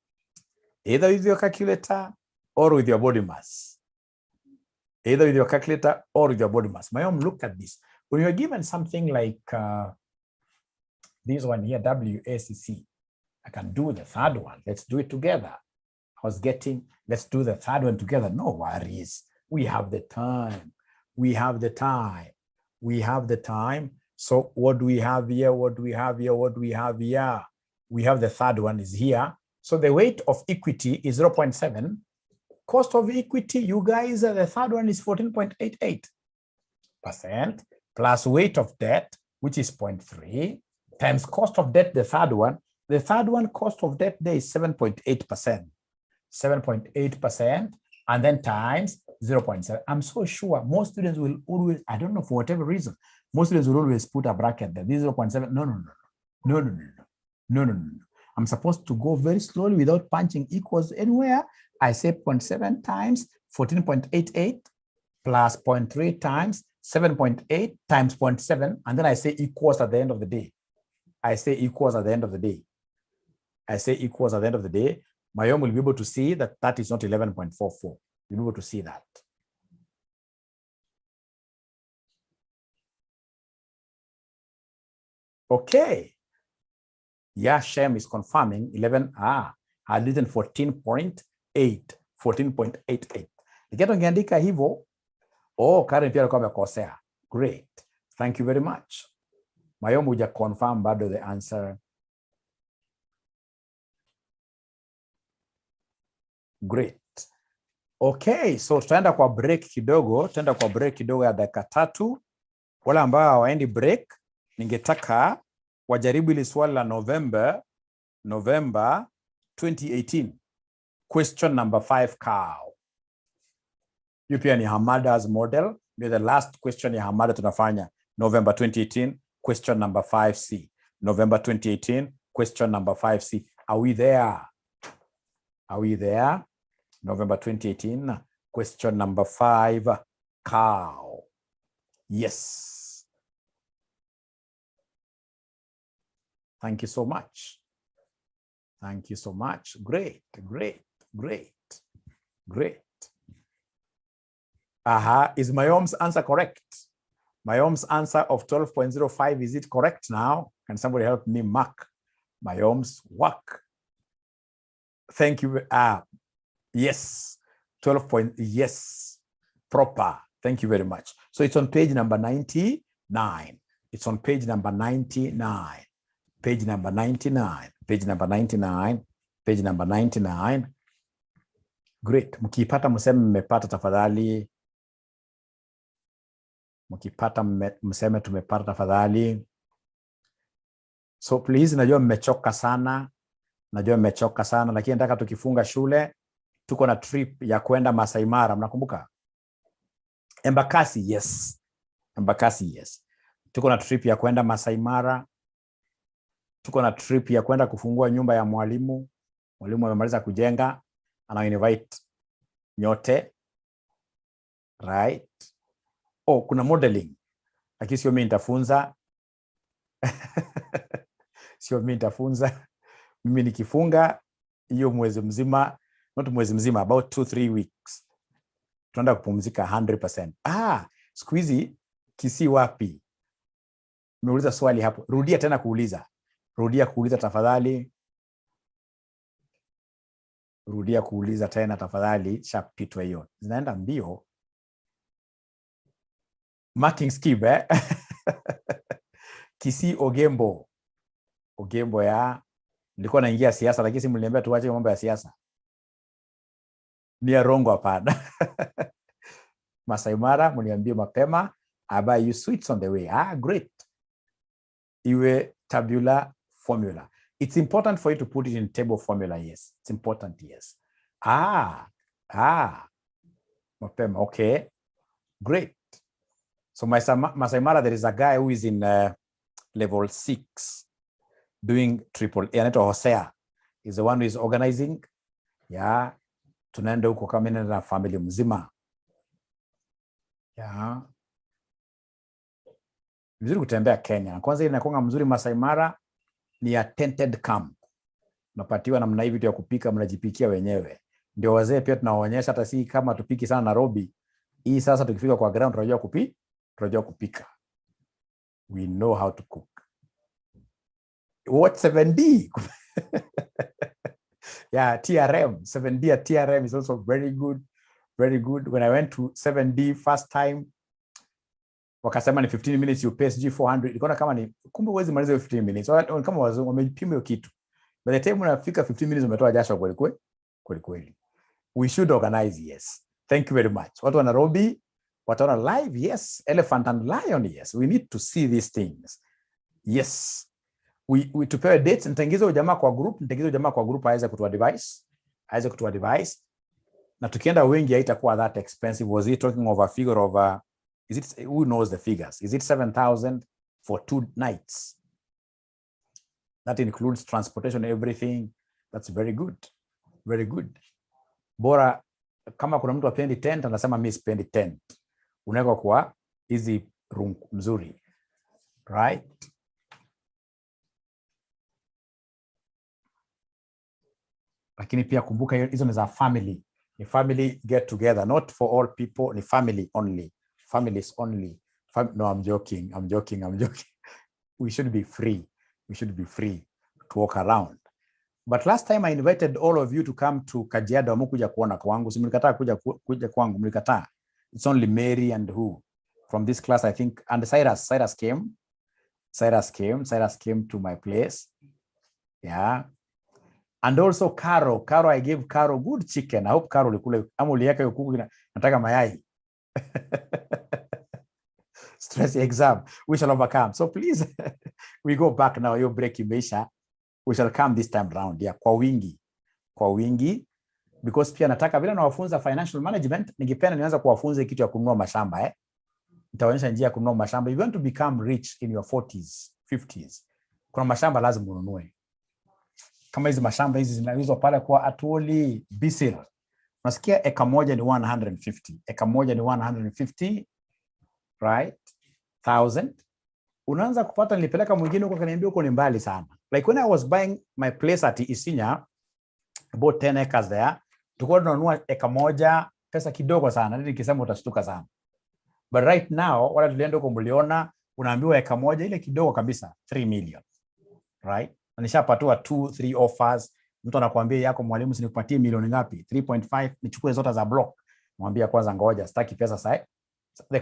either with your calculator or with your body mass. Either with your calculator or with your body mass. Mayom, look at this. When you're given something like this one here, WACC, I can do the third one. Let's do it together. Let's do the third one together. No worries. We have the time. We have the time. We have the time. So what do we have here? What do we have here? What do we have here? We have the third one is here. So the weight of equity is 0.7. Cost of equity, you guys, the third one is 14.88%, plus weight of debt, which is 0.3, times cost of debt, the third one. The third one, cost of debt there is 7.8%. 7.8%, and then times 0.7. I'm so sure most students will always, I don't know, for whatever reason, most students will always put a bracket there. This is 0.7. No. I'm supposed to go very slowly without punching equals anywhere. I say 0.7 times 14.88 plus 0.3 times 7.8 times 0.7, and then I say equals at the end of the day. I say equals at the end of the day. Mayom will be able to see that that is not 11.44. You'll be able to see that. Okay. Yeah, Shem is confirming 11. Had written 14.8. 14.88. Nikiwa ungeandika hivyo, Karen pia alikuwa amekosea. Great. Thank you very much. Mayom huja confirm bado the answer. Great. Okay, so tutaenda kwa break kidogo, ya dakika 3. Wale ambao hawaendi break, ningetaka wajaribu ile swali la November 2018. Question number 5 cow. Hiyo pia ni Hamada's model. Ndio the last question ya Hamada tunafanya. November 2018, question number 5C. November 2018, question number 5C. Are we there? November 2018, question number 5, cow. Yes. Thank you so much. Great. Is Mayom's answer correct? Mayom's answer of 12.05, is it correct now? Can somebody help me mark Mayom's work? Thank you. Yes, 12 point, yes, proper. Thank you very much. So it's on page number 99. It's on page number 99. Page number 99. Page number 99. Page number 99. Great. Mkipata mseme mmepata tafadhali. Mkipata mseme tumepata tafadhali. So please, najua mmechoka sana. Lakini nataka tukifunga shule tuko na trip ya kwenda Masai Mara, mnakumbuka? Embakasi, yes. Tuko na trip ya kwenda Masai Mara. Tuko na trip ya kwenda kufungua nyumba ya mwalimu. Mwalimu amemaliza kujenga, ana invite nyote. Right? Kuna modeling. Lakini sio mimi nitafunza. Mimi nikifunga hiyo mwezi mzima, not mwezi mzima, about 2-3 weeks. Tunaenda kupumzika 100%. Siku hizi Kisii wapi? Nimeuliza swali hapo. Rudia tena kuuliza. Tafadhali. Rudia kuuliza tena tafadhali, shapitwa hiyo. Zinaenda mbio. Marking scheme, eh? Kisi Ogembo. Ogembo ya. Nilikuwa naingia siasa lakini si mliniambia tuache mambo ya siasa. Ni ya rongo hapana. Masai Mara mniambie mapema. I buy you sweets on the way. Ah, great. Iwe tabular formula. It's important for you to put it in table formula, yes. It's important, yes. Mapema, okay. Great. So Masai Mara, there is a guy who is in level 6 doing triple A. Anaitwa Hosea. He's the one who is organizing. Yeah. Tunaenda huko kama na family mzima. Yeah. Vizuri kutembea Kenya. Kwanza ile inakuwa mzuri Masai Mara ni a tented camp. Unapatiwa namna hivi vitu ya kupika, mnajipikia wenyewe. Ndio wazee pia tunawaonyesha hata si kama tupiki sana Nairobi. Hii sasa tukifika kwa ground tunajua kupika. We know how to cook. What 7D? Yeah, TRM. 7D at TRM is also very good. Very good. When I went to 7D first time, wakasema ni 15 minutes you pay SG 400. Ikaona kama ni kumbe uwezi maliza 15 minutes. Kama wazungu wamepima hiyo kitu. By the time unafika 15 minutes umetoa jasho kweli. We should organize, yes. Thank you very much. Watu wa Nairobi, watu wa live, yes. Elephant and lion, yes. We need to see these things. Yes. We tupewe dates. Nitaingiza ujamaa kwa group, aweze kutua device. Na tukienda wengi haitakuwa that expensive. Was he talking of a figure of who knows the figures? Is it 7,000 for 2 nights? That includes transportation, everything. That's very good. Very good. Bora kama kuna mtu apendi tent anasema mimi sipendi tent. Unaweka kwa hizi room mzuri. Right? Lakini pia kumbuka hizo ni za family. Ni family get together, not for all people, ni family only. Families only. No, I'm joking. We should be free. To walk around. But last time I invited all of you to come to Kajiado, mkuja kuona kwangu. Si mlikataa kuja kwangu, mlikataa. It's only Mary and who from this class, I think, and Cyrus came to my place. Yeah. And also Caro, I gave Caro good chicken. I hope Caro ulikule ama uliweka hiyo kuku nataka mayai. Stress exam, we shall overcome. So please, we go back now. Your break imeisha. We shall come this time round. Yeah, kwa wingi. Because pia nataka vile nawafunza financial management, ningependa nianza kuwafunza kitu ya kununua mashamba. Nitaonyesha njia ya kununua mashamba. You want to become rich in your 40s, 50s. Kuna mashamba lazima ununue. Kama hizi mashamba hizi zinauzwa pale kwa Atoli Bisil. Unasikia eka moja ni 150. Eka moja ni 150, right? 1000. Unaanza kupata, nilipeleka mwingine huko kaniambia huko ni mbali sana. Like when I was buying my place at Isinya, about 10 acres there, tulikuwa tunanunua eka moja pesa kidogo sana. Ndio nikisema utashtuka sana. But right now, wala tulienda huko mliona, unaambiwa eka moja ile kidogo kabisa, 3 million. Right? Nishapatiwa 2-3 offers. Mtu anakuambia yako mwalimu sinikupatie milioni ngapi? 3.5, nichukue zote za block. Mwambia kwanza ngoja, sitaki pesa sasa. The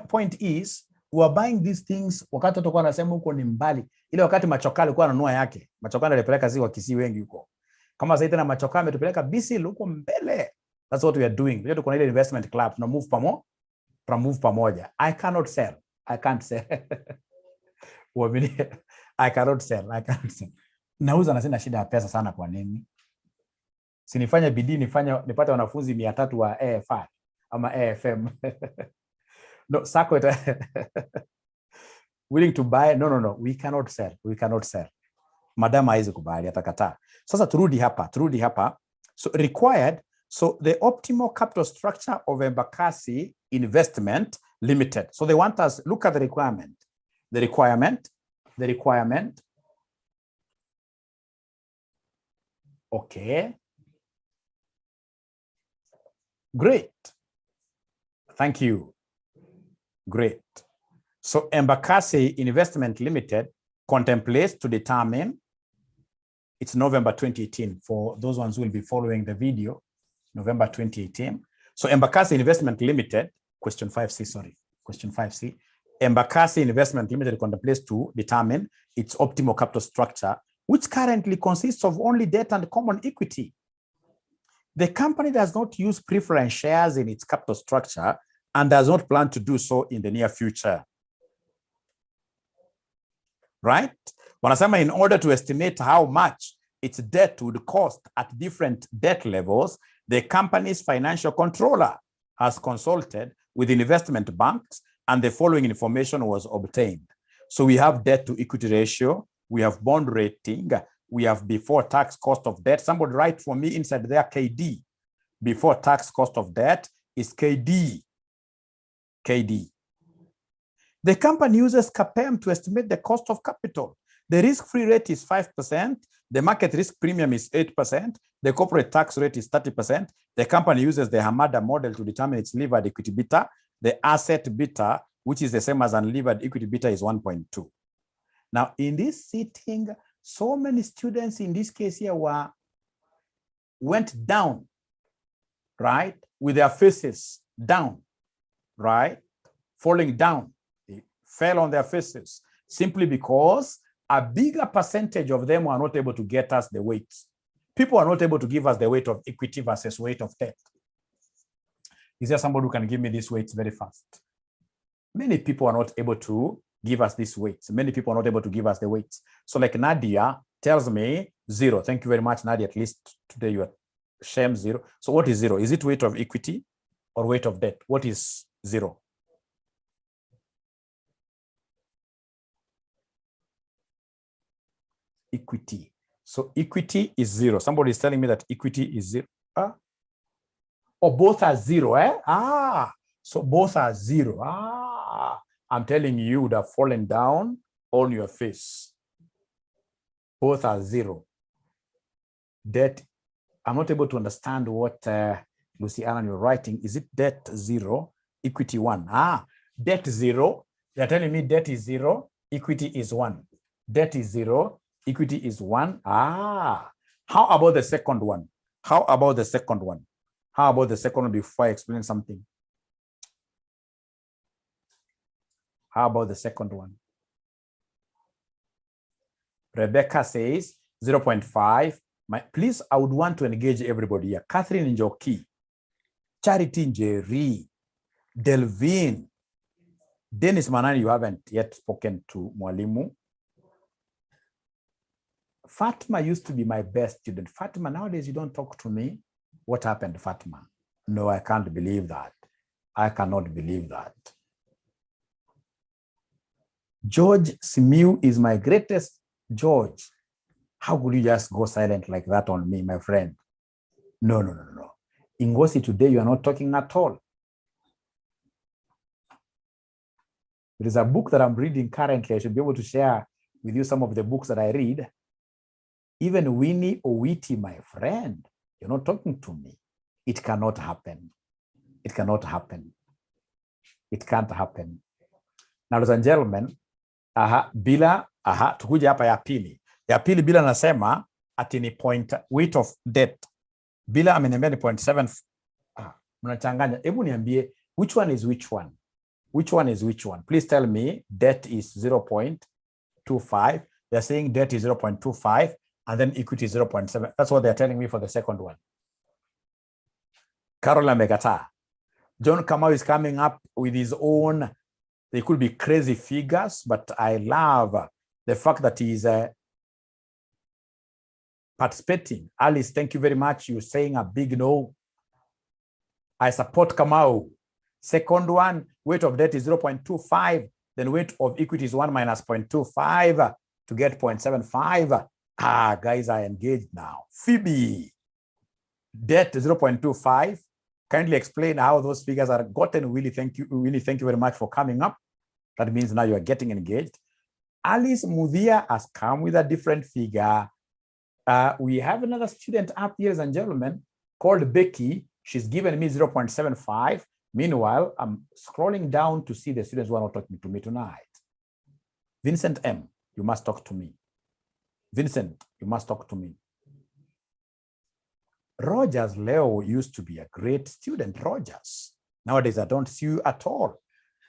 point is, we are buying these things wakati tutakuwa anasema huko ni mbali. Ile wakati Machoka alikuwa ananunua yake. Machoka alipeleka ziwa Kisii wengi huko. Kama sasa tena Machoka ametupeleka Bisil huko mbele. That's what we are doing. Wewe tuko na ile investment club, tuna move pamoja. I can't sell. I can't sell. Nauza na sina shida ya pesa sana kwa nini? Sinifanya bidii nipate wanafunzi 300 wa AFI ama AFM. No, sako willing to buy? No. We cannot sell. Madam haizi kubali, atakataa. Sasa turudi hapa. So required. So the optimal capital structure of Embakasi Investment Limited. So they want us, look at the requirement. The requirement. Okay. Great. Thank you. Great. So Embakasi Investment Limited contemplates to determine, it's November 2018 for those ones who will be following the video, November 2018. So Embakasi Investment Limited, question 5C, sorry. Question 5C. Embakasi Investment Limited contemplates to determine its optimal capital structure, which currently consists of only debt and common equity. The company does not use preference shares in its capital structure and does not plan to do so in the near future. Right? Wanasema in order to estimate how much its debt would cost at different debt levels, the company's financial controller has consulted with investment banks and the following information was obtained. So we have debt to equity ratio, we have bond rating, we have before tax cost of debt. Somebody write for me inside there KD. Before tax cost of debt is KD. KD. The company uses CAPM to estimate the cost of capital. The risk-free rate is 5%. The market risk premium is 8%. The corporate tax rate is 30%. The company uses the Hamada model to determine its levered equity beta. The asset beta, which is the same as unlevered equity beta, is 1.2. Now, in this sitting, so many students in this case here went down, right? With their faces down, right? Falling down. They fell on their faces simply because a bigger percentage of them were not able to get us the weights. People are not able to give us the weight of equity versus weight of debt. Is there somebody who can give me these weights very fast? Many people are not able to give us these weights. Many people are not able to give us the weights. So like Nadia tells me 0. Thank you very much, Nadia. At least today you are shame 0. So what is 0? Is it weight of equity or weight of debt? What is 0? Equity. So equity is 0. Somebody is telling me that equity is 0. Or both are 0, eh? So both are 0. I'm telling you, you would have fallen down on your face. Both are 0. Debt, I'm not able to understand what Lucy Allen you're writing. Is it debt 0, equity 1? Debt 0. They're telling me debt is 0, equity is 1. Debt is 0, equity is 1. How about the second one? How about the second one? How about the second one before I explain something? How about the second one? Rebecca says 0.5. Please, I would want to engage everybody here. Catherine Njoki, Charity Njeri, Delvin, Dennis Manani, you haven't yet spoken to Mwalimu. Fatma used to be my best student. Fatma, nowadays you don't talk to me. What happened, Fatma? No, I can't believe that. I cannot believe that. George Simiu is my greatest. George, how could you just go silent like that on me, my friend? No. Ingosi, today you are not talking at all. There is a book that I'm reading currently. I should be able to share with you some of the books that I read. Even Winnie Owiti, my friend, you're not talking to me. It cannot happen. It cannot happen. It can't happen. Now, ladies and gentlemen, tukuja hapa ya pili. Ya pili bila nasema ati ni point weight of debt. Bila ameniambia ni 0.7. Mnachanganya. Hebu niambie which one is which one? Which one is which one? Please tell me debt is 0.25. They're saying debt is 0.25 and then equity is 0.7. That's what they're telling me for the second one. Caroline Megata. John Kamau is coming up with his own. They could be crazy figures, but I love the fact that he is participating. Alice, thank you very much. You're saying a big no. I support Kamau. Second one, weight of debt is 0.25. Then weight of equity is 1 minus 0.25 to get 0.75. Guys are engaged now. Phoebe, debt 0.25. Kindly explain how those figures are gotten. Really, thank you very much for coming up. That means now you are getting engaged. Alice Mudia has come with a different figure. We have another student up here, ladies and gentlemen, called Becky. She's given me 0.75. Meanwhile, I'm scrolling down to see the students who are not talking to me tonight. Vincent M., you must talk to me. Vincent, you must talk to me. Rogers Leo used to be a great student, Rogers. Nowadays, I don't see you at all.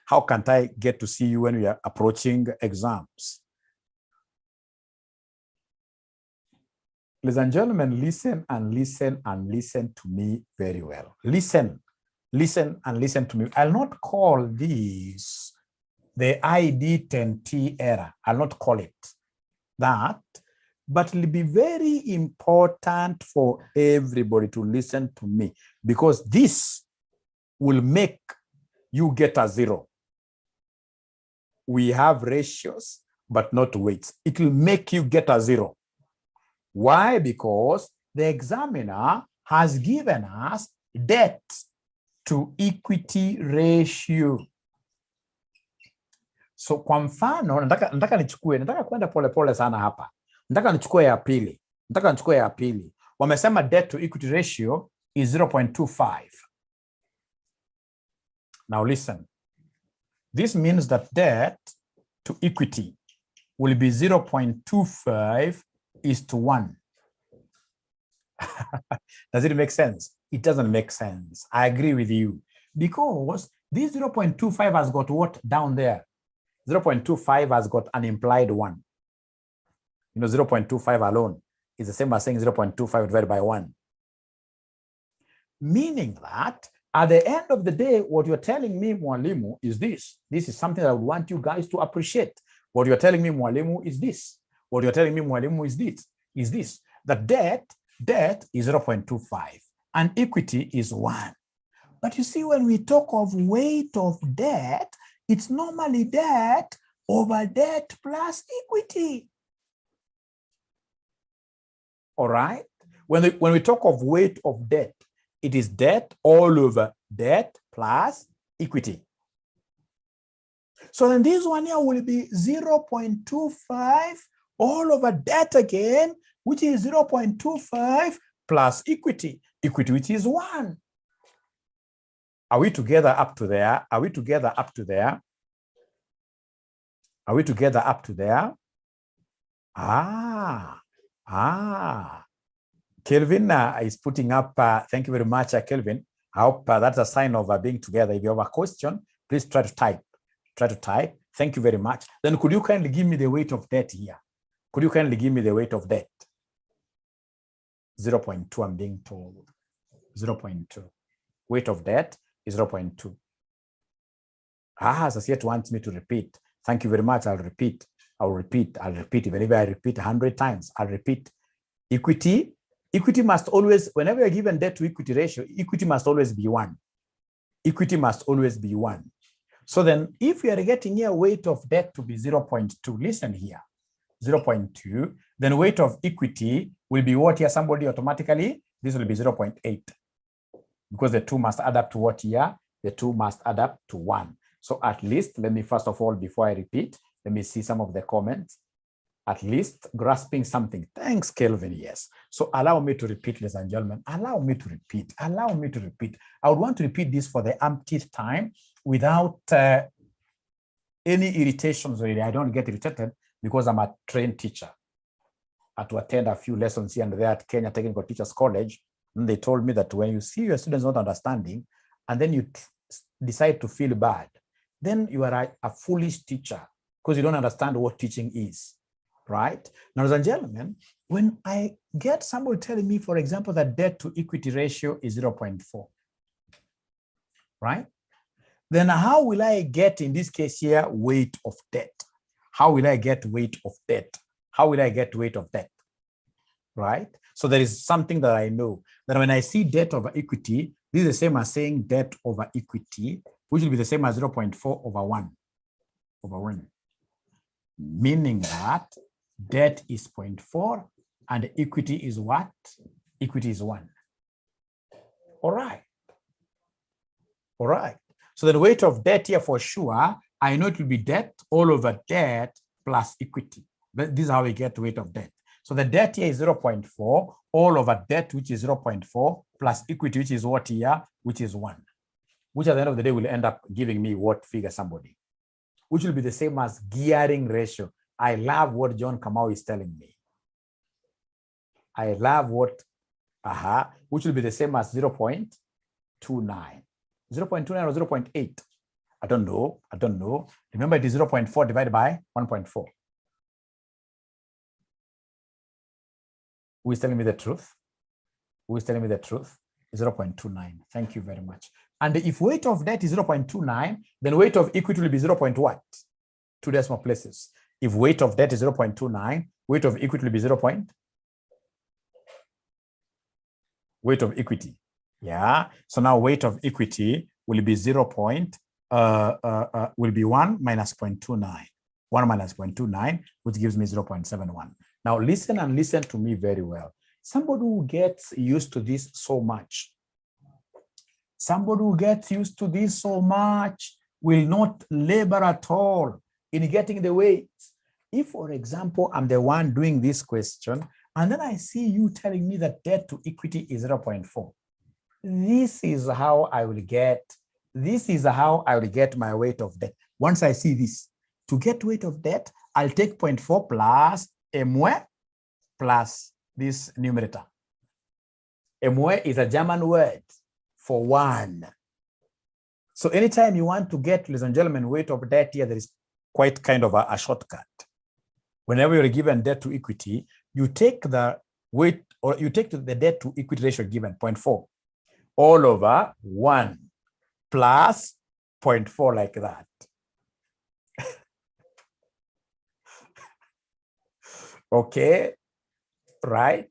How can't I get to see you when we are approaching exams? Ladies and gentlemen, listen and listen and listen to me very well. Listen and listen to me. I'll not call this the ID10T error. I'll not call it that, but it'll be very important for everybody to listen to me, because this will make you get a 0. We have ratios, but not weights. It will make you get a 0. Why? Because the examiner has given us debt to equity ratio. So kwa mfano, nataka kwenda pole sana hapa. Nataka nichukue ya pili. Wamesema debt to equity ratio is 0.25. Now listen. This means that debt to equity will be 0.25:1. Does it make sense? It doesn't make sense. I agree with you. Because this 0.25 has got what down there? 0.25 has got an implied 1. 0.25 alone is the same as saying 0.25 divided by 1. Meaning that at the end of the day, what you're telling me, Mwalimu, is this. This is something that I would want you guys to appreciate. What you're telling me, Mwalimu, is this. What you're telling me, Mwalimu, is this. That debt is 0.25 and equity is 1. But you see, when we talk of weight of debt, it's normally debt over debt plus equity. All right? When we talk of weight of debt, it is debt all over debt plus equity. So then this one here will be 0.25 all over debt again, which is 0.25 plus equity, which is 1. Are we together up to there? Kelvin is putting up, thank you very much, Kelvin. I hope that's a sign of being together. If you have a question, please try to type. Thank you very much. Then could you kindly give me the weight of debt here? 0.2, I'm being told. 0.2. Weight of debt is 0.2. Associate wants me to repeat. Thank you very much. I'll repeat. Even if I repeat 100 times, I'll repeat. Equity must always, whenever you're given debt to equity ratio, equity must always be 1. So then if you are getting here weight of debt to be 0.2, listen here, 0.2, then weight of equity will be what here? Somebody automatically, this will be 0.8. Because the two must add up to what here? The two must add up to 1. So at least, let me first of all, before I repeat, let me see some of the comments. At least grasping something. Thanks, Kelvin. Yes. So allow me to repeat, ladies and gentlemen. Allow me to repeat. I would want to repeat this for the umpteenth time without any irritations. Really, I don't get irritated because I'm a trained teacher. I had to attend a few lessons here and there at Kenya Technical Teachers College. And they told me that when you see your students not understanding, and then you decide to feel bad, then you are a foolish teacher because you don't understand what teaching is. Right? Now, ladies and gentlemen, when I get somebody telling me, for example, that debt to equity ratio is 0.4, right? Then how will I get, in this case here, weight of debt? How will I get weight of debt? Right? So there is something that I know, that when I see debt over equity, this is the same as saying debt over equity, which will be the same as 0.4 over 1. Meaning that debt is 0.4 and equity is what? Equity is 1. All right. So the weight of debt here for sure, I know it will be debt all over debt plus equity. But this is how we get weight of debt. So the debt here is 0.4 all over debt, which is 0.4 plus equity, which is what here? Which is 1. Which at the end of the day will end up giving me what figure, somebody? Which will be the same as gearing ratio. I love what John Kamau is telling me. I love what, which will be the same as 0.29. 0.29 or 0.8. I don't know. Remember, it is 0.4 divided by 1.4. Who is telling me the truth? 0.29. Thank you very much. And if weight of debt is 0.29, then weight of equity will be 0. What? 2 decimal places. If weight of debt is 0.29, weight of equity will be 0. Weight of equity. Yeah. So now weight of equity will be 1 minus 0.29. 1 minus 0.29, which gives me 0.71. Now listen and listen to me very well. Somebody who gets used to this so much, will not labor at all in getting the weights. If, for example, I'm the one doing this question, and then I see you telling me that debt to equity is 0.4. This is how I will get my weight of debt. Once I see this, to get weight of debt, I'll take 0.4 plus MW plus this numerator. MW is a German word for 1. So anytime you want to get, ladies and gentlemen, weight of debt here, there is quite kind of a shortcut. Whenever you're given debt to equity, you take the weight, or you take the debt to equity ratio given, 0.4, all over 1 plus 0.4 like that. Okay, right?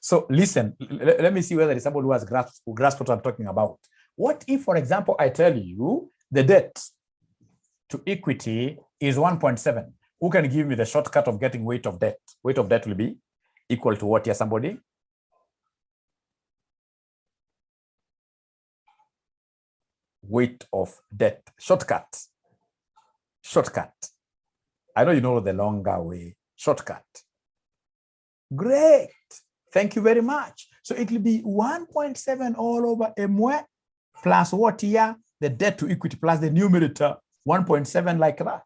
So listen, let me see whether it's somebody who has grasped what I'm talking about. What if, for example, I tell you the debt to equity is 1.7? Who can give me the shortcut of getting weight of debt? Weight of debt will be equal to what here, somebody? Weight of debt. Shortcut. I know you know the longer way. Shortcut. Great. Thank you very much. So it will be 1.7 all over MW plus what here? The debt to equity plus the numerator 1.7 like that.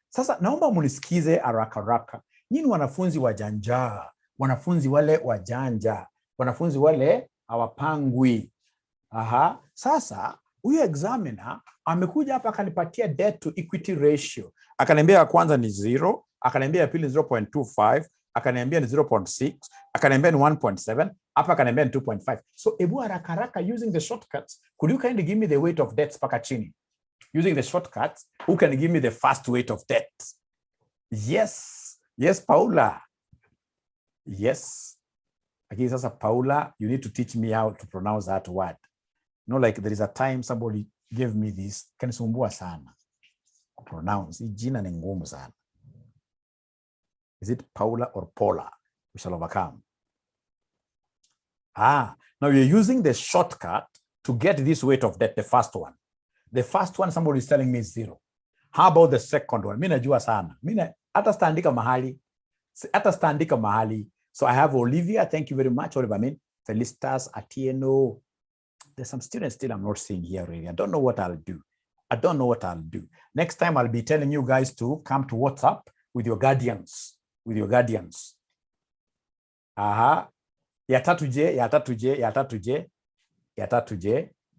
Sasa naomba munisikize haraka. Nyinyi wanafunzi wajanja, wanafunzi wale wajanja, wanafunzi wale hawapangwi. Sasa huyu examiner amekuja hapa akanipatia debt to equity ratio. Akaniambia ya kwanza ni 0, akaniambia ya pili ni 0.25, akaniambia ni 0.6, akaniambia ni 1.7, hapa akaniambia ni 2.5. So ebu haraka using the shortcuts, could you kindly give me the weight of debts paka chini? Using the shortcuts, who can give me the first weight of debt? Yes, Paula. Yes. Again, sasa Paula, you need to teach me how to pronounce that word. You know, like there is a time somebody gave me this, kanisumbua sana pronounce, jina ni ngumu sana. Is it Paula or Paula? We shall overcome. Now you're using the shortcut to get this weight of debt, the first one. The first one, somebody is telling me is 0. How about the second one? Mina najua sana. Hata standika mahali. So I have Olivia. Thank you very much, Oliver. Felicitas, Atieno. There's some students still I'm not seeing here really. I don't know what I'll do. Next time I'll be telling you guys to come to WhatsApp with your guardians. Ya 3J.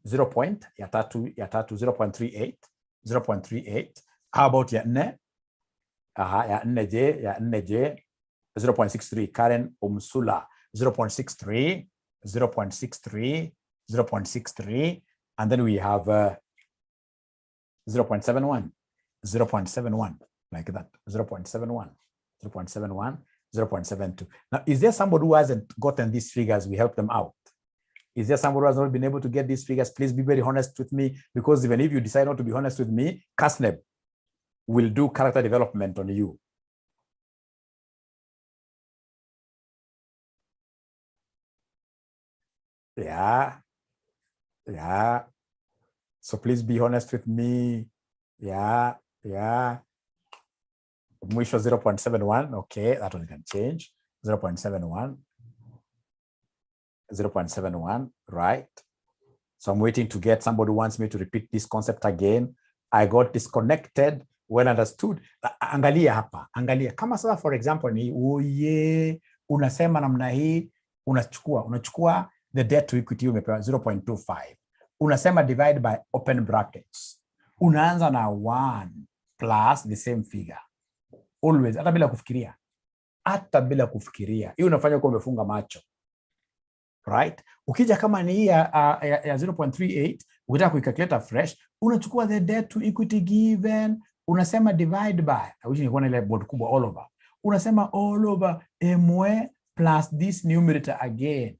0.38. How about ya 4? Ya 4J. 0.63. Karen Umsula. 0.63. And then we have 0.71. Like that. 0.71. 0.72. Now, is there somebody who hasn't gotten these figures? We help them out. Is there somebody who has not been able to get these figures? Please be very honest with me, because even if you decide not to be honest with me, KASNEB will do character development on you. Yeah. So please be honest with me. Yeah. Mwisho 0.71. Okay, that one can change. 0.71. 0.71, right? So I'm waiting to get somebody who wants me to repeat this concept again. I got disconnected. Well understood. Angalia hapa. Kama sasa for example ni unasema namna hii, unachukua the debt to equity umepewa 0.25. unasema divide by open brackets. Unaanza na 1 plus the same figure. Always, hata bila kufikiria. Hata bila kufikiria. Hiyo unafanya kwa umefunga macho. Right? Ukija kama ni hii ya 0.38, ukitaka kuicalculate fresh, unachukua the debt to equity given, unasema divide by, I wish nilikuwa na ile board kubwa, all over. Unasema all over MW plus this numerator again.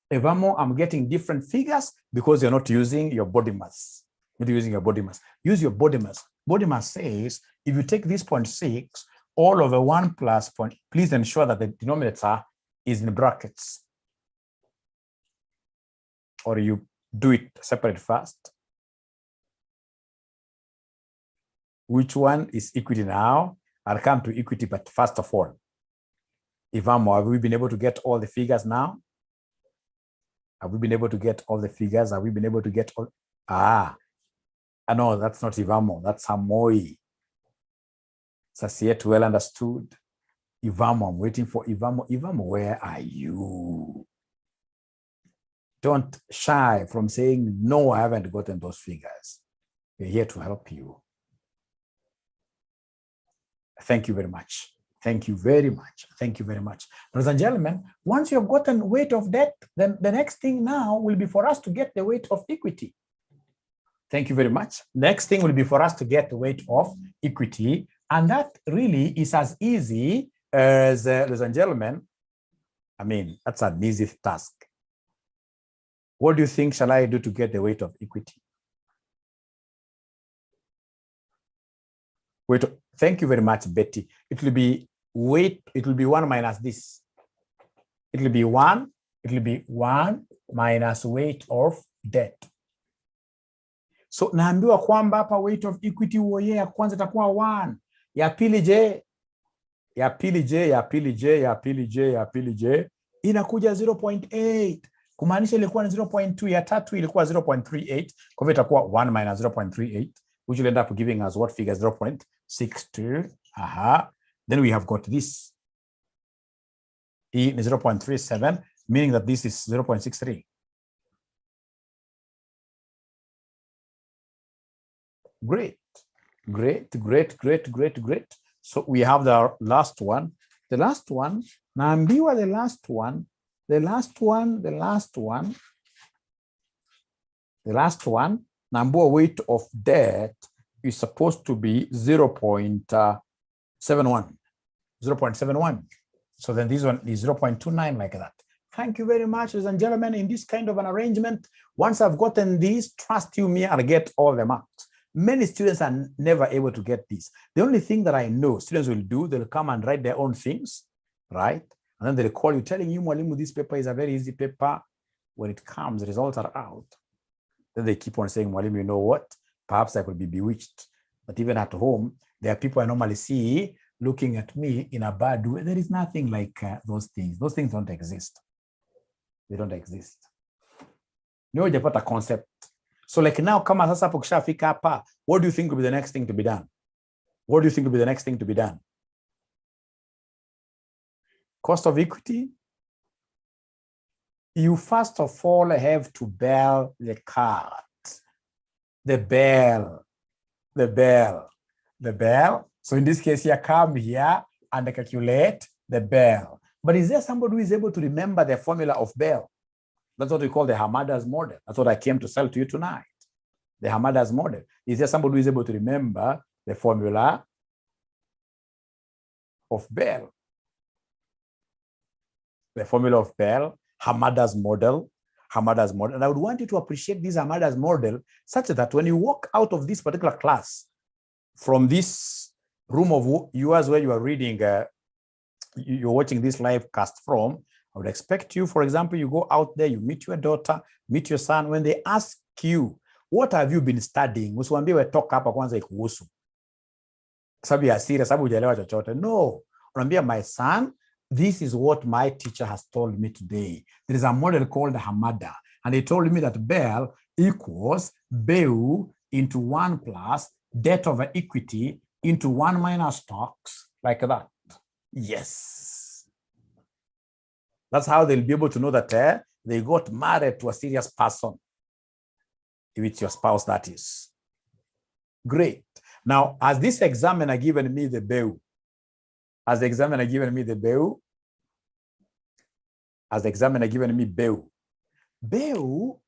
Evamo, I'm getting different figures because you're not using your body mass. Not using your body mass. Use your body mass. Body mass says, if you take this 0.6, all over 1 plus point, please ensure that the denominator is in brackets. Or you do it separate first. Which one is equity now? I'll come to equity, but first of all, Ivamo, have we been able to get all the figures now? Have we been able to get all the figures? Have we been able to get all? No, that's not Ivamo, that's Hamoi. Sasiet, well understood. Ivamo, I'm waiting for Ivamo. Ivamo, where are you? Don't shy from saying, no, I haven't gotten those figures. We're here to help you. Thank you very much. Thank you very much. Thank you very much. Ladies and gentlemen, once you have gotten weight of debt, then the next thing now will be for us to get the weight of equity. Thank you very much. Next thing will be for us to get the weight of equity. And that really is as easy as, ladies and gentlemen, I mean, that's an easy task. What do you think shall I do to get the weight of equity? Wait, thank you very much, Betty. It will be weight, it will be 1 minus this. It will be 1 minus weight of debt. So naambiwa kwamba hapa weight of equity uoye ya kwanza itakuwa 1. Ya pili je? Ya pili je? Inakuja 0.8. Kumaanisha ilikuwa ni 0.2, ya tatu ilikuwa 0.38. Kwa hivyo itakuwa 1 minus 0.38, which will end up giving us what figure? 0.62. Then we have got this. E is 0.37, meaning that this is 0.63. Great. So we have the last one. The last one, naambiwa the last one, naambiwa weight of debt is supposed to be 0.71. So then this one is 0.29, like that. Thank you very much, ladies and gentlemen. In this kind of an arrangement, once I've gotten these, trust you me, I'll get all the marks. Many students are never able to get this. The only thing that I know students will do, they'll come and write their own things, right? And then they'll call you telling you, Mwalimu, this paper is a very easy paper. When it comes, the results are out. Then they keep on saying, Mwalimu, you know what? Perhaps I could be bewitched. But even at home, there are people I normally see looking at me in a bad way. There is nothing like those things. Those things don't exist. They don't exist. No, hujapata concept. So like now, kama sasa hapo kishafika hapa, what do you think will be the next thing to be done? What do you think will be the next thing to be done? Cost of equity? You first of all have to bell the card. The bell. So in this case, you come here and calculate the bell. But is there somebody who is able to remember the formula of bell? That's what we call the Hamada's model. That's what I came to sell to you tonight. The Hamada's model. Is there somebody who is able to remember the formula of Bell? The formula of Bell, Hamada's model. And I would want you to appreciate this Hamada's model such that when you walk out of this particular class, from this room of yours where you are reading, you're watching this live cast from, I would expect you, for example, you go out there, you meet your daughter, meet your son. When they ask you, what have you been studying? Usiwaambie talk hapa kwanza ikuhusu. Sababu ya asira, sababu hujalewa chochote. No, unaambia my son, this is what my teacher has told me today. There is a model called Hamada, and he told me that Bell equals BEU into 1 plus debt over equity into 1 minus stocks, like that. Yes. That's how they'll be able to know that they got married to a serious person. If it's your spouse, that is. Great. Now, has this examiner given me the bill? Has the examiner given me the bill? Has the examiner given me bill? Bill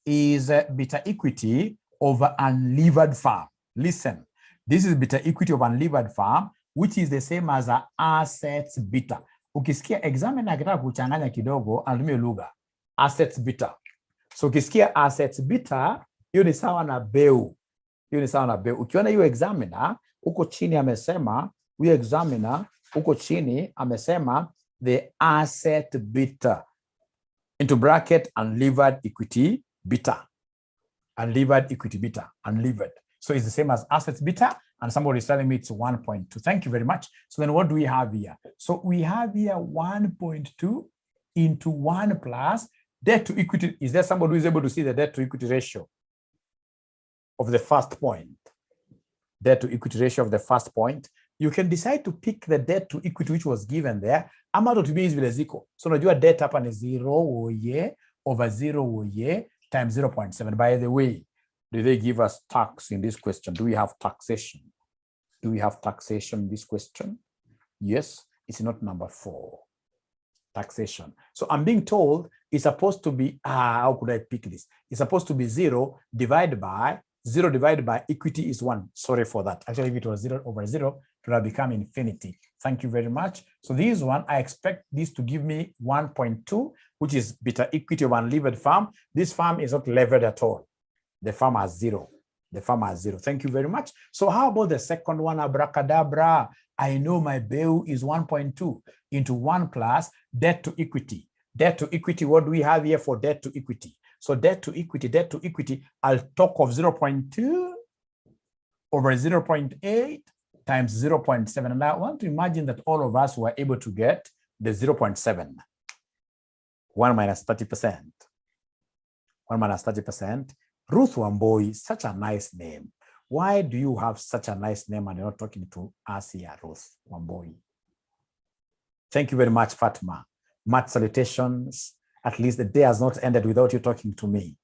is beta equity over unlevered farm. Listen, this is beta equity of unlevered farm, which is the same as a assets beta. Ukisikia examiner akitaka kuchanganya kidogo, anatumia lugha assets beta. So ukisikia assets beta, hiyo ni sawa na bill. Hiyo ni sawa na bill. Ukiona hiyo examiner, uko chini amesema, huyo examiner uko chini amesema the asset beta into bracket unlevered equity beta. Unlevered equity beta, unlevered. So it's the same as assets beta, and somebody is telling me it's 1.2. Thank you very much. So then what do we have here? So we have here 1.2 into 1 plus debt to equity. Is there somebody who is able to see the debt to equity ratio of the first point? Debt to equity ratio of the first point. You can decide to pick the debt to equity which was given there. Ama to be is vile ziko. So unajua debt hapa ni 0 over 0 times 0.7. By the way, do they give us tax in this question? Do we have taxation? Do we have taxation in this question? Yes, it's not number 4. Taxation. So I'm being told it's supposed to be, how could I pick this? It's supposed to be 0 divided by equity is 1. Sorry for that. Actually, if it was 0 over 0, it would have become infinity. Thank you very much. So this one, I expect this to give me 1.2, which is beta equity of unlevered farm. This farm is not levered at all. The farm has 0. The farm has 0. Thank you very much. So how about the second one? Abracadabra. I know my bill is 1.2 into 1 plus debt to equity. Debt to equity, what do we have here for debt to equity? So debt to equity, I'll talk of 0.2 over 0.8 times 0.7. And I want to imagine that all of us were able to get the 0.7. 1 minus 30%. 1 minus 30%. Ruth Wamboi, such a nice name. Why do you have such a nice name and you're not talking to us here, Ruth Wamboi? Thank you very much, Fatima. Much salutations. At least the day has not ended without you talking to me.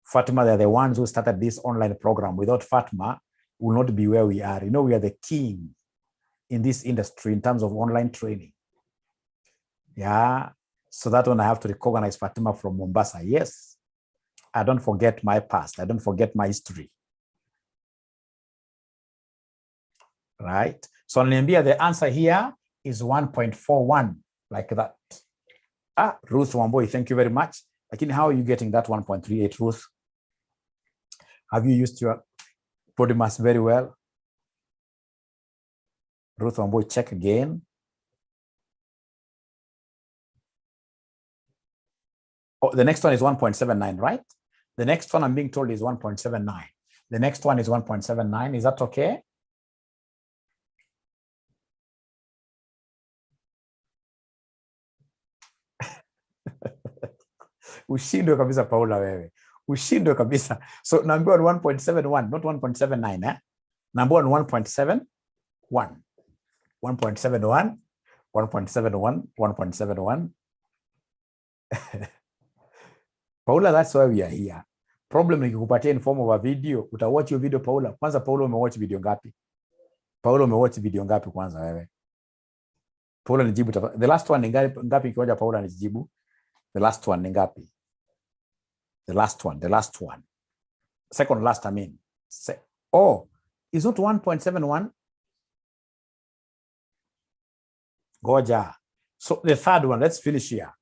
Fatima, they're the ones who started this online program. Without Fatima, we will not be where we are. You know, we are the king in this industry in terms of online training. Yeah. So that one I have to recognize Fatima from Mombasa. Yes. I don't forget my past. I don't forget my history. Right. So the answer here is 1.41, like that. Ruth Wamboi, thank you very much. Lakini how are you getting that 1.38, Ruth? Have you used your body mass very well? Ruth Wamboi, check again. Oh, the next one is 1.79, right? The next one I'm being told is 1.79. The next one is 1.79. Is that okay? Ushindwe kabisa Paula wewe. Ushindwe kabisa. So number 1.71, not 1.79, eh? Number 1.71. 1.71, 1.71, 1.71. Paula, that's why we are here. Problem ni kukupatia in form of a video. Utawatch your video Paula. Kwanza Paula umewatch video ngapi? Paula umewatch video ngapi kwanza wewe? Paula nijibu. The last one ni ngapi kioja Paula nijibu? The last one ni ngapi? The last one. Second last, I mean. Oh, is not 1.71? Goja. So the third one, let's finish here.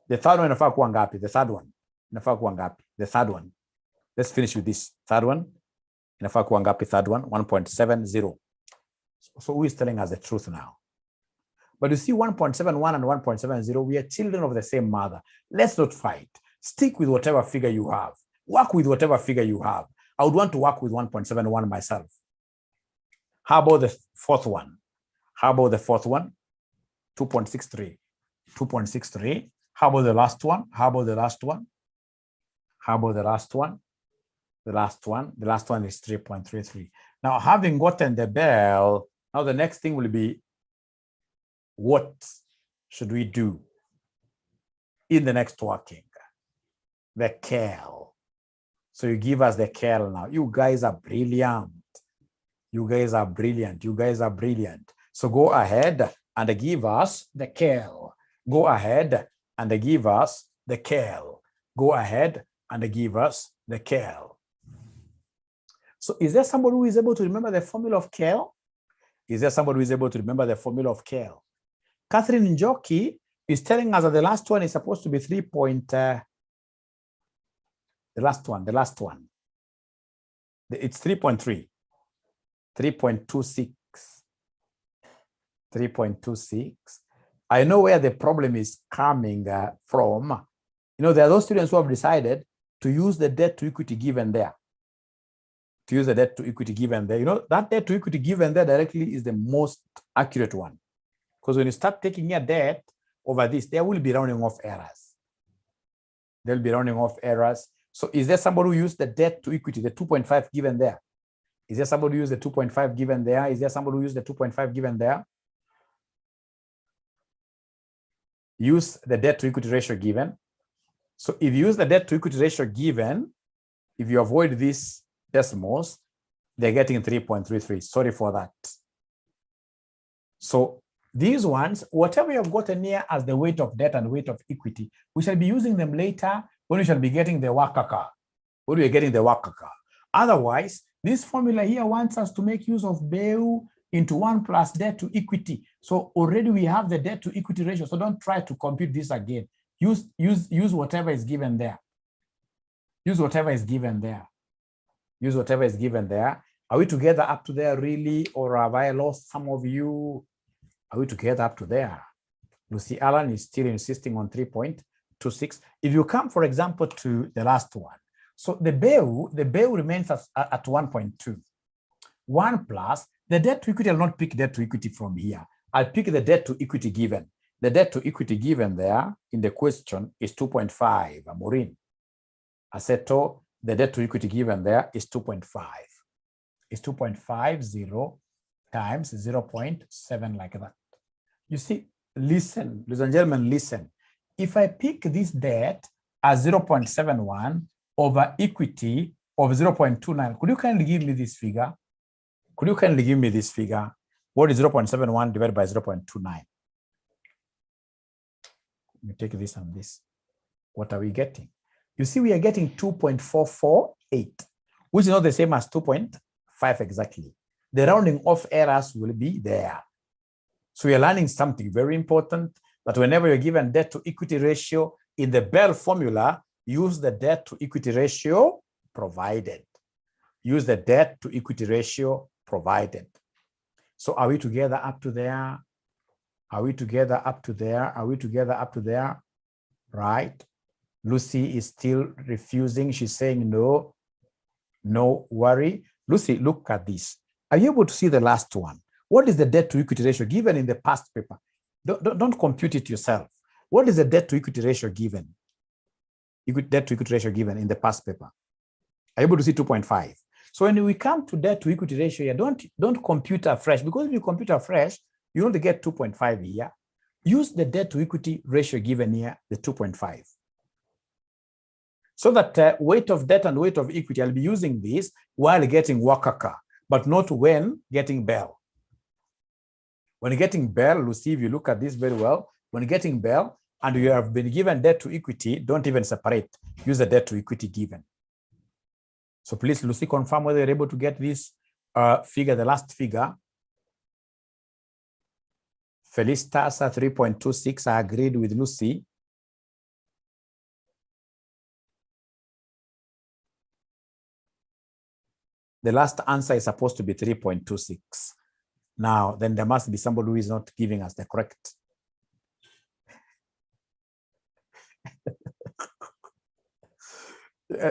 The third one inafaa kuwa ngapi? The third one inafaa kuwa ngapi? The third one. Let's finish with this. Third one inafaa kuwa ngapi? Third one 1.70. So who is telling us the truth now? But you see 1.71 and 1.70, we are children of the same mother. Let's not fight. Stick with whatever figure you have. Work with whatever figure you have. I would want to work with 1.71 myself. How about the fourth one? 2.63. 2.63. How about the last one? The last one is 3.33. Now, having gotten the bell, now the next thing will be what should we do in the next working? The KEL. So you give us the KEL now. You guys are brilliant. You guys are brilliant. You guys are brilliant. So go ahead and give us the KEL. Go ahead and give us the KEL. Go ahead and give us the KEL. So is there somebody who is able to remember the formula of KEL? Is there somebody who is able to remember the formula of KEL? Catherine Njoki is telling us that the last one is supposed to be 3 point, the last one. It's 3.3, 3.26, 3.26. I know where the problem is coming from. You know, there are those students who have decided to use the debt to equity given there. To use the debt to equity given there. You know, that debt to equity given there directly is the most accurate one. Because when you start taking your debt over this, there will be rounding off errors. There will be rounding off errors. So is there somebody who used the debt to equity, the 2.5 given there? Is there somebody who used the 2.5 given there? Is there somebody who used the 2.5 given there? Use the debt to equity ratio given. So if you use the debt to equity ratio given, if you avoid these decimals, they're getting 3.33. Sorry for that. So these ones, whatever you've gotten here as the weight of debt and weight of equity, we shall be using them later when we shall be getting the wakaka. When we are getting the wakaka. Otherwise, this formula here wants us to make use of BEU into 1 plus debt to equity. So already we have the debt to equity ratio. So don't try to compute this again. Use whatever is given there. Use whatever is given there. Use whatever is given there. Are we together up to there really? Or have I lost some of you? Are we together up to there? Lucy Allen is still insisting on 3.26. If you come, for example, to the last one. So the BEU remains at 1.2. 1 plus the debt to equity. I'll not pick debt to equity from here. I'll pick the debt to equity given. The debt to equity given there in the question is 2.5. Maureen Aseto, the debt to equity given there is 2.5. It's 2.50 times 0.7 like that. You see, listen, ladies and gentlemen, listen. If I pick this debt as 0.71 over equity of 0.29, could you kindly give me this figure? Could you kindly give me this figure? What is 0.71 divided by 0.29? Let me take this and this. What are we getting? You see, we are getting 2.448, which is not the same as 2.5 exactly. The rounding off errors will be there. So we are learning something very important, that whenever you're given debt to equity ratio in the Bell formula, use the debt to equity ratio provided. Use the debt to equity ratio provided. So are we together up to there? Are we together up to there? Are we together up to there? Right? Lucy is still refusing. She's saying no, no worry. Lucy, look at this. Are you able to see the last one? What is the debt to equity ratio given in the past paper? Don't compute it yourself. What is the debt to equity ratio given? Debt to equity ratio given in the past paper. Are you able to see 2.5? So when we come to debt to equity ratio here, don't compute afresh, because if you compute afresh, you only get 2.5 here. Use the debt to equity ratio given here, the 2.5. So that weight of debt and weight of equity, I'll be using this while getting Wakaka, but not when getting Bell. When getting Bell, Lucy, if you look at this very well, when getting Bell and you have been given debt to equity, don't even separate. Use the debt to equity given. So please, Lucy, confirm whether you're able to get this figure, the last figure. Felicitas 3.26, I agreed with Lucy. The last answer is supposed to be 3.26. Now, then there must be somebody who is not giving us the correct.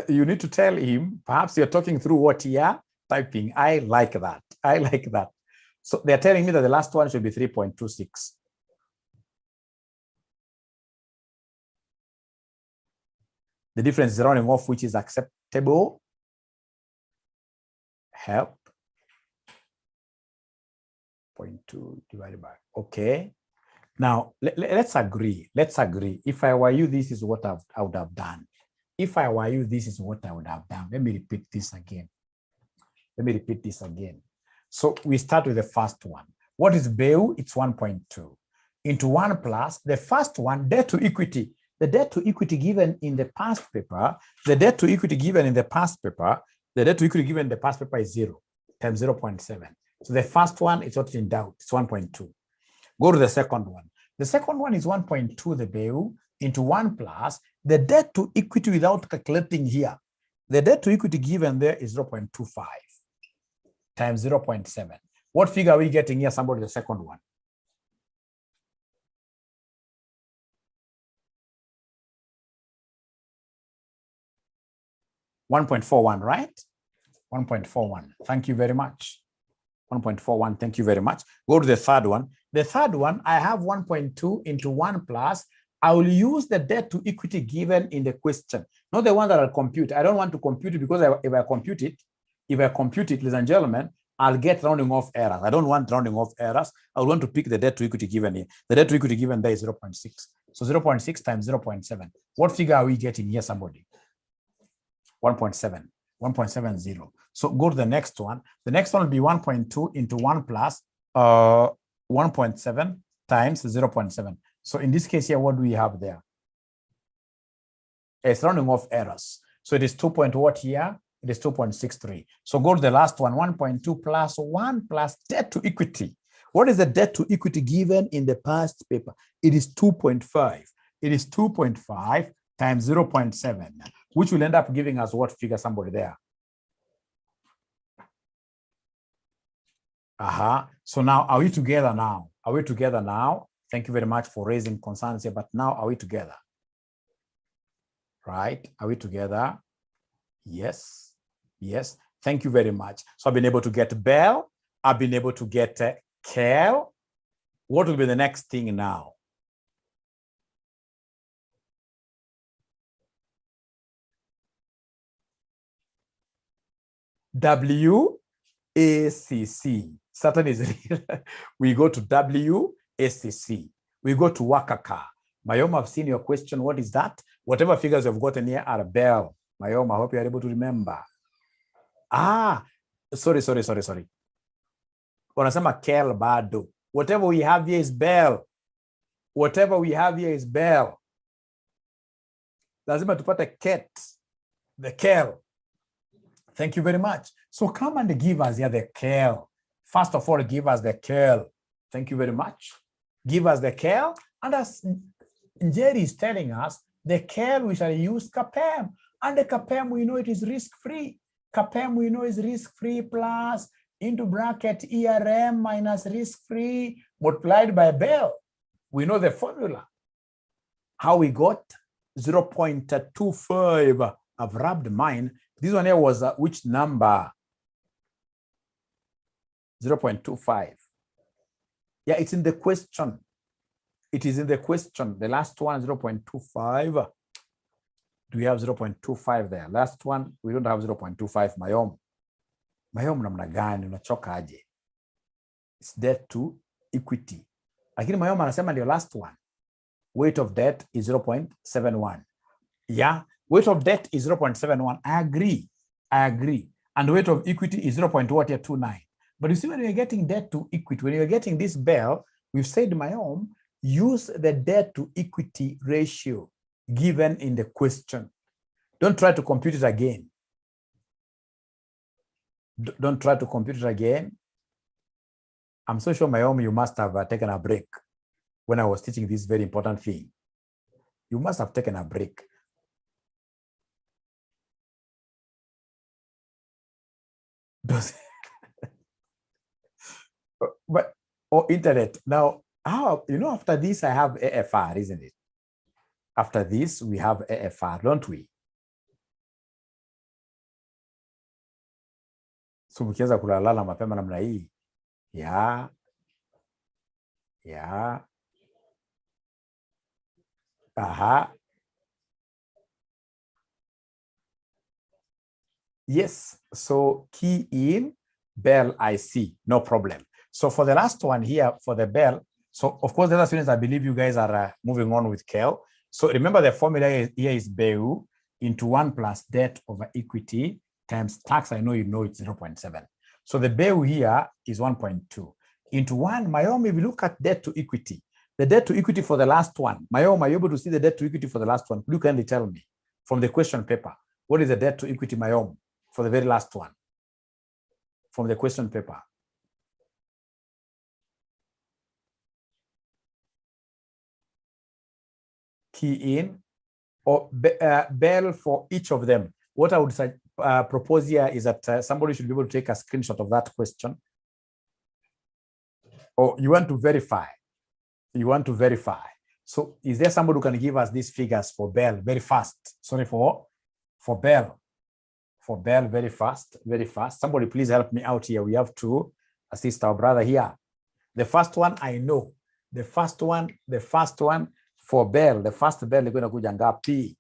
You need to tell him, perhaps you're talking through what you're typing. I like that. I like that. So they're telling me that the last one should be 3.26. The difference is rounding off, which is acceptable. Help. 0.2 divided by, okay. Now, let's agree. Let's agree. If I were you, this is what I would have done. If I were you, this is what I would have done. Let me repeat this again. Let me repeat this again. So we start with the first one. What is BEU? It's 1.2 into 1 plus the first one, debt to equity. The debt to equity given in the past paper, the debt to equity given in the past paper, the debt to equity given in the past paper is 0 times 0.7. So the first one is not in doubt. It's 1.2. Go to the second one. The second one is 1.2, the BEU, into 1 plus the debt to equity without calculating here. The debt to equity given there is 0.25 times 0.7. What figure are we getting here? Somebody, the second one. $1.41, right? 1.41. Thank you very much. 1.41. Thank you very much. Go to the third one. The third one, I have 1.2 into 1 plus. I will use the debt to equity given in the question, not the one that I'll compute. I don't want to compute it because if I compute it, ladies and gentlemen, I'll get rounding off errors. I don't want rounding off errors. I want to pick the debt to equity given here. The debt to equity given there is 0.6. So 0.6 times 0.7. What figure are we getting here, somebody? 1.7, 1.70. So go to the next one. The next one will be 1.2 into 1 plus 1.7 times 0.7. So in this case here, what do we have there? It's rounding off errors. So it is 2 point what here? It is 2.63. So go to the last one, 1.2 plus 1 plus debt to equity. What is the debt to equity given in the past paper? It is 2.5. It is 2.5 times 0.7, which will end up giving us what figure, somebody there? So now, are we together now? Are we together now? Thank you very much for raising concerns here, but now are we together? Right? Are we together? Yes. Yes. Thank you very much. So I've been able to get Bell. I've been able to get Kel. What will be the next thing now? WACC. Certain is real. We go to WACC. We go to Wakaka. Mayom, I've seen your question. What is that? Whatever figures you've gotten here are Bell. Mayom, I hope you're able to remember. Sorry. Wanasema Kel bado. Whatever we have here is Bell. Whatever we have here is Bell. Lazima tupate Ket. The Kel. Thank you very much. So come and give us here the Kel. First of all, give us the Kel. Thank you very much. Give us the Kel. And as Jerry is telling us, the Kel we shall use CAPEM. And the CAPEM we know it is risk-free. CAPEM we know is risk-free plus into bracket ERM minus risk-free multiplied by Bell. We know the formula. How we got 0.25. I've rubbed mine. This one here was which number? 0.25. Yeah, it's in the question. It is in the question. The last one, 0.25. Do we have 0.25 there? Last one, we don't have 0.25. Mayom namna gani, unachoka aje? It's debt to equity. Lakini Mayom anasema ndio last one. Weight of debt is 0.71. Yeah, weight of debt is 0.71. I agree. And weight of equity is 0.29. But you see, when you're getting debt to equity, when you're getting this Bell, we've said, Mayom, use the debt to equity ratio given in the question. Don't try to compute it again. Don't try to compute it again. I'm so sure, Mayom, you must have taken a break when I was teaching this very important thing. You must have taken a break. But internet now, after this I have AFR, isn't it? After this we have AFR, don't we? So mkianza kulala mapema namna hii. Yeah. Yes, so key in Bell IC, no problem. So for the last one here, for the Bell, So of course, the other students, I believe you guys are moving on with Kel. So remember the formula here is BEU into 1 plus debt over equity times tax. I know you know it's 0.7. So the BEU here is 1.2 into 1. Mayom, if you look at debt to equity, the debt to equity for the last one, Mayom, are you able to see the debt to equity for the last one? You kindly tell me from the question paper, what is the debt to equity, Mayom, for the very last one from the question paper? Key in or Bell for each of them. What I would propose here is that somebody should be able to take a screenshot of that question. Or you want to verify. You want to verify. So is there somebody who can give us these figures for Bell very fast? Sorry, for Bell. For Bell very fast, very fast. Somebody please help me out here. We have to assist our brother here. The first one I know. The first one for Bell, the first Bell is going to go ngapi?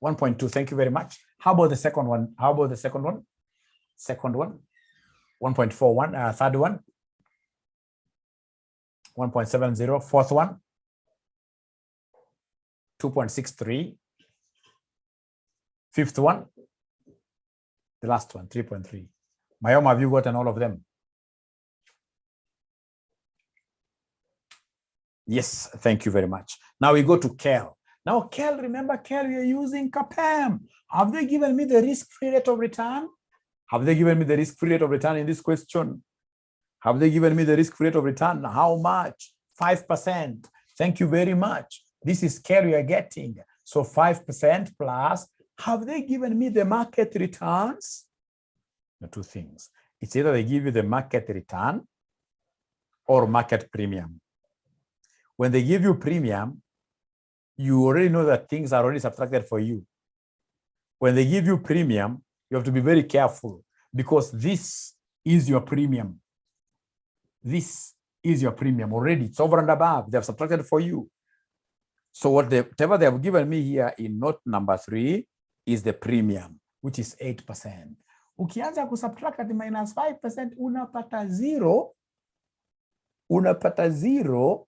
1.2. Thank you very much. How about the second one? How about the second one? Second one, 1.41. Third one, 1.70. Fourth one, 2.63. Fifth one, the last one, 3.3. Mayoma, have you gotten all of them? Yes, thank you very much. Now we go to Kel. Now, Kel, remember, Kel, you're using CAPM. Have they given me the risk-free rate of return? Have they given me the risk-free rate of return in this question? Have they given me the risk-free rate of return? How much? 5%. Thank you very much. This is Kel you are getting. So 5% plus. Have they given me the market returns? The two things. It's either they give you the market return or market premium. When they give you premium, you already know that things are already subtracted for you. When they give you premium, you have to be very careful because this is your premium. This is your premium already. It's over and above. They have subtracted for you. So whatever they have given me here in note number 3 is the premium, which is 8%. Ukianza kusubtract at minus 5%, unapata zero. Unapata zero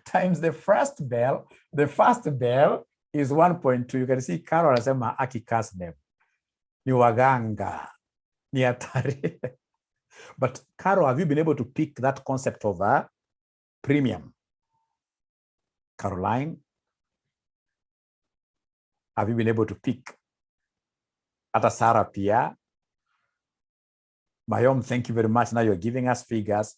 times the first Bell. The first Bell is 1.2. You can see Carol anasema aki KASNEB. Ni waganga. Ni hatari. But Carol, have you been able to pick that concept of a premium? Caroline, have you been able to pick? Ata Sarah Pia. Mayom, thank you very much. Now you're giving us figures.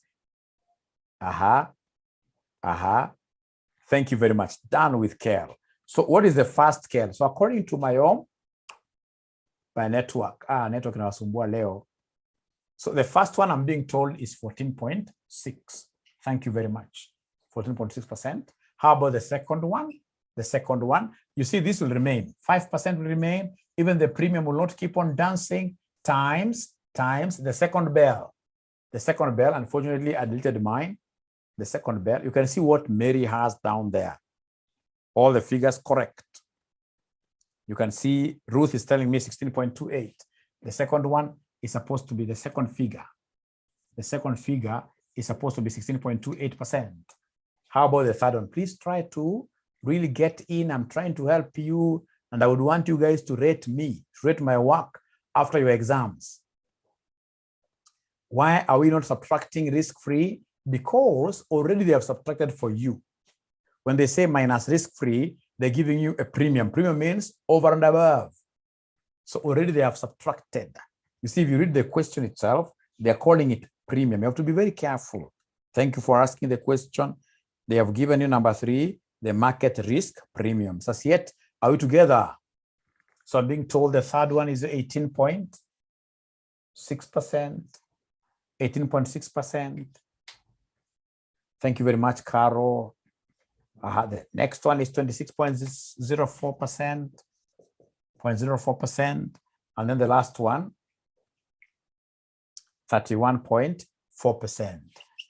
Thank you very much. Done with Kel. So what is the first Kel? So according to Mayom, by network. Network inawasumbua leo. So the first one I'm being told is 14.6. Thank you very much. 14.6%. How about the second one? The second one, you see this will remain. 5% will remain. Even the premium will not keep on dancing. Times the second Bell. The second Bell, unfortunately, I deleted mine. The second Bell, you can see what Mary has down there. All the figures correct. You can see Ruth is telling me 16.28. The second one is supposed to be the second figure. The second figure is supposed to be 16.28%. How about the third one? Please try to really get in. I'm trying to help you, and I would want you guys to rate me, to rate my work after your exams. Why are we not subtracting risk-free? Because already they have subtracted for you. When they say minus risk-free, they're giving you a premium. Premium means over and above. So already they have subtracted. You see, if you read the question itself, they're calling it premium. You have to be very careful. Thank you for asking the question. They have given you number 3, the market risk premium. So yet, are we together? So I'm being told the third one is 18.6%. 18.6%. Thank you very much, Caro. The next one is 26.04%. 0.04%. And then the last one, 31.4%.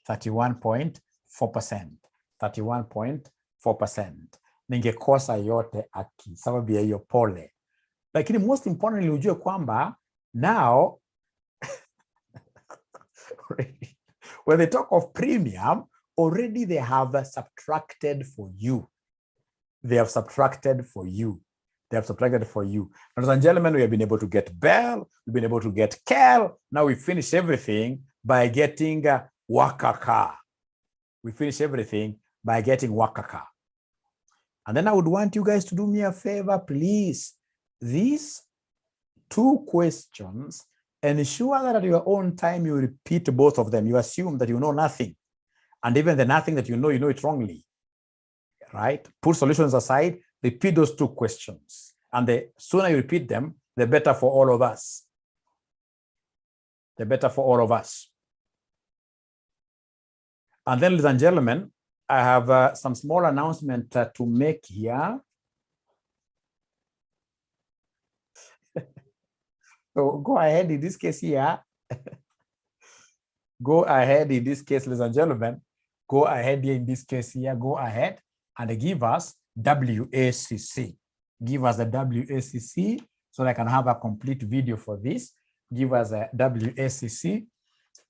31.4%. 31.4%. Ningekosa yote aki sababu ya hiyo pole. Lakini most importantly ujue kwamba now when they talk of premium, already they have subtracted for you. They have subtracted for you. They have subtracted for you. Ladies and gentlemen, we have been able to get Bell, we've been able to get Kel. Now we finish everything by getting Wakaka. We finish everything by getting Wakaka. And then I would want you guys to do me a favor, please. These 2 questions, ensure that at your own time you repeat both of them. You assume that you know nothing. And even the nothing that you know it wrongly. Right? Put solutions aside, repeat those 2 questions. And the sooner you repeat them, the better for all of us. The better for all of us. And then, ladies and gentlemen, I have some small announcement to make here. So go ahead in this case here. Go ahead in this case, ladies and gentlemen. Go ahead here in this case here. Go ahead and give us WACC. Give us the WACC so that I can have a complete video for this. Give us a WACC.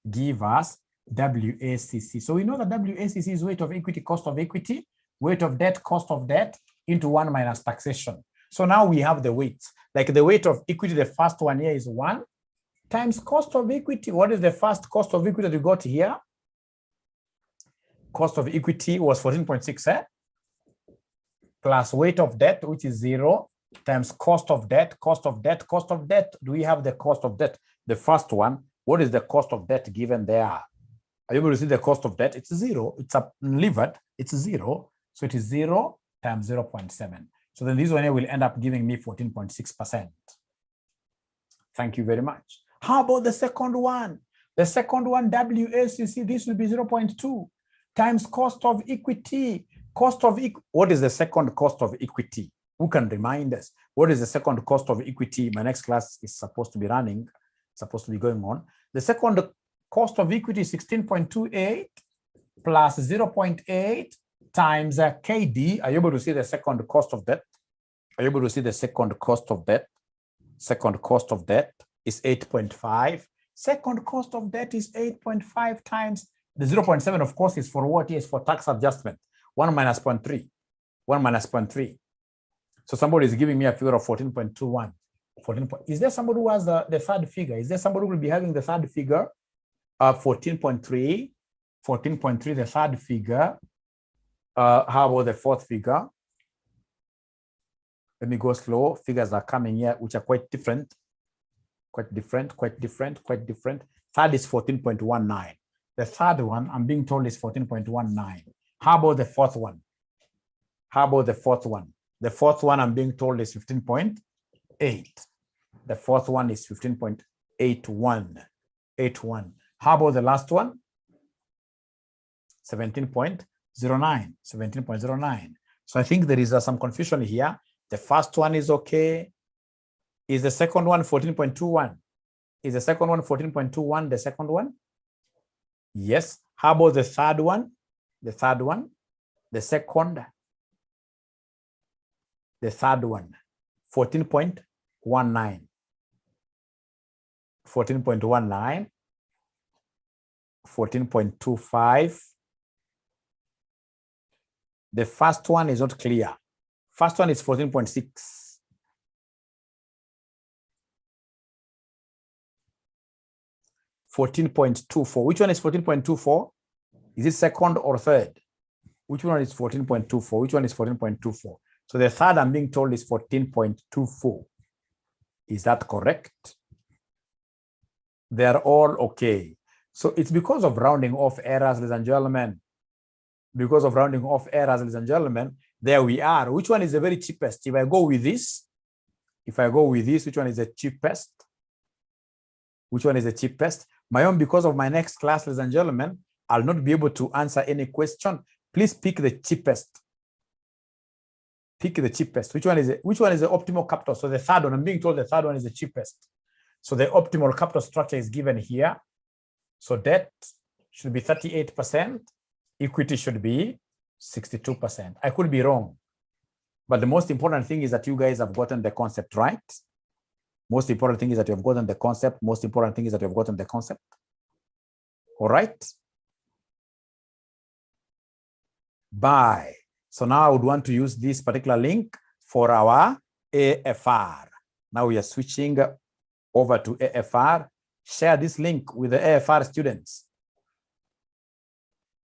Give us WACC. So we know that WACC is weight of equity, cost of equity, weight of debt, cost of debt into 1 minus taxation. So now we have the weights. Like the weight of equity, the first one here is 1 times cost of equity. What is the first cost of equity that you got here? Cost of equity was 14.6, plus weight of debt, which is 0, times cost of debt, cost of debt, cost of debt. Do we have the cost of debt? The first one, what is the cost of debt given there? Are you able to see the cost of debt? It's 0. It's unlevered. It's 0. So it is 0 times 0.7. So then this one here will end up giving me 14.6%. Thank you very much. How about the second one? The second one, WACC, this will be 0.2 times cost of equity. What is the second cost of equity? Who can remind us? What is the second cost of equity? My next class is supposed to be running, supposed to be going on. The second cost of equity is 16.28 plus 0.8 times KD. Are you able to see the second cost of debt? Are you able to see the second cost of debt? Second cost of debt is 8.5. Second cost of debt is 8.5 times the 0.7, of course, is for what? Is for tax adjustment. 1 minus 0.3. 1 minus 0.3. So somebody is giving me a figure of 14.21. 14. Is there somebody who has the third figure? Is there somebody who will be having the third figure? 14.3. 14.3, the third figure. How about the fourth figure? Let me go slow. Figures are coming here, which are quite different. Quite different. Third is 14.19. The third one, I'm being told, is 14.19. How about the fourth one? How about the fourth one? The fourth one, I'm being told, is 15.8. The fourth one is 15.81. 81. How about the last one? 17.09. 17.09. So I think there is some confusion here. The first one is okay. Is the second one 14.21? Is the second one 14.21 the second one? Yes. How about the third one? The third one? The second? The third one, 14.19. 14.19. 14.25. The first one is not clear. First one is 14.6. 14.24. Which one is 14.24? Is it second or third? Which one is 14.24? Which one is 14.24? So the third, I'm being told, is 14.24. Is that correct? They're all okay. So it's because of rounding off errors, ladies and gentlemen. Because of rounding off errors, ladies and gentlemen, there we are. Which one is the very cheapest? If I go with this, which one is the cheapest? Which one is the cheapest? My own, because of my next class, ladies and gentlemen, I'll not be able to answer any question. Please pick the cheapest. Pick the cheapest. Which one is the optimal capital? So the third one, I'm being told the third one is the cheapest. So the optimal capital structure is given here. So debt should be 38%. Equity should be 62%. I could be wrong. But the most important thing is that you guys have gotten the concept right. Most important thing is that you have gotten the concept. Most important thing is that you have gotten the concept. All right. buy. So now I would want to use this particular link for our AFR. Now we are switching over to AFR. Share this link with the AFR students.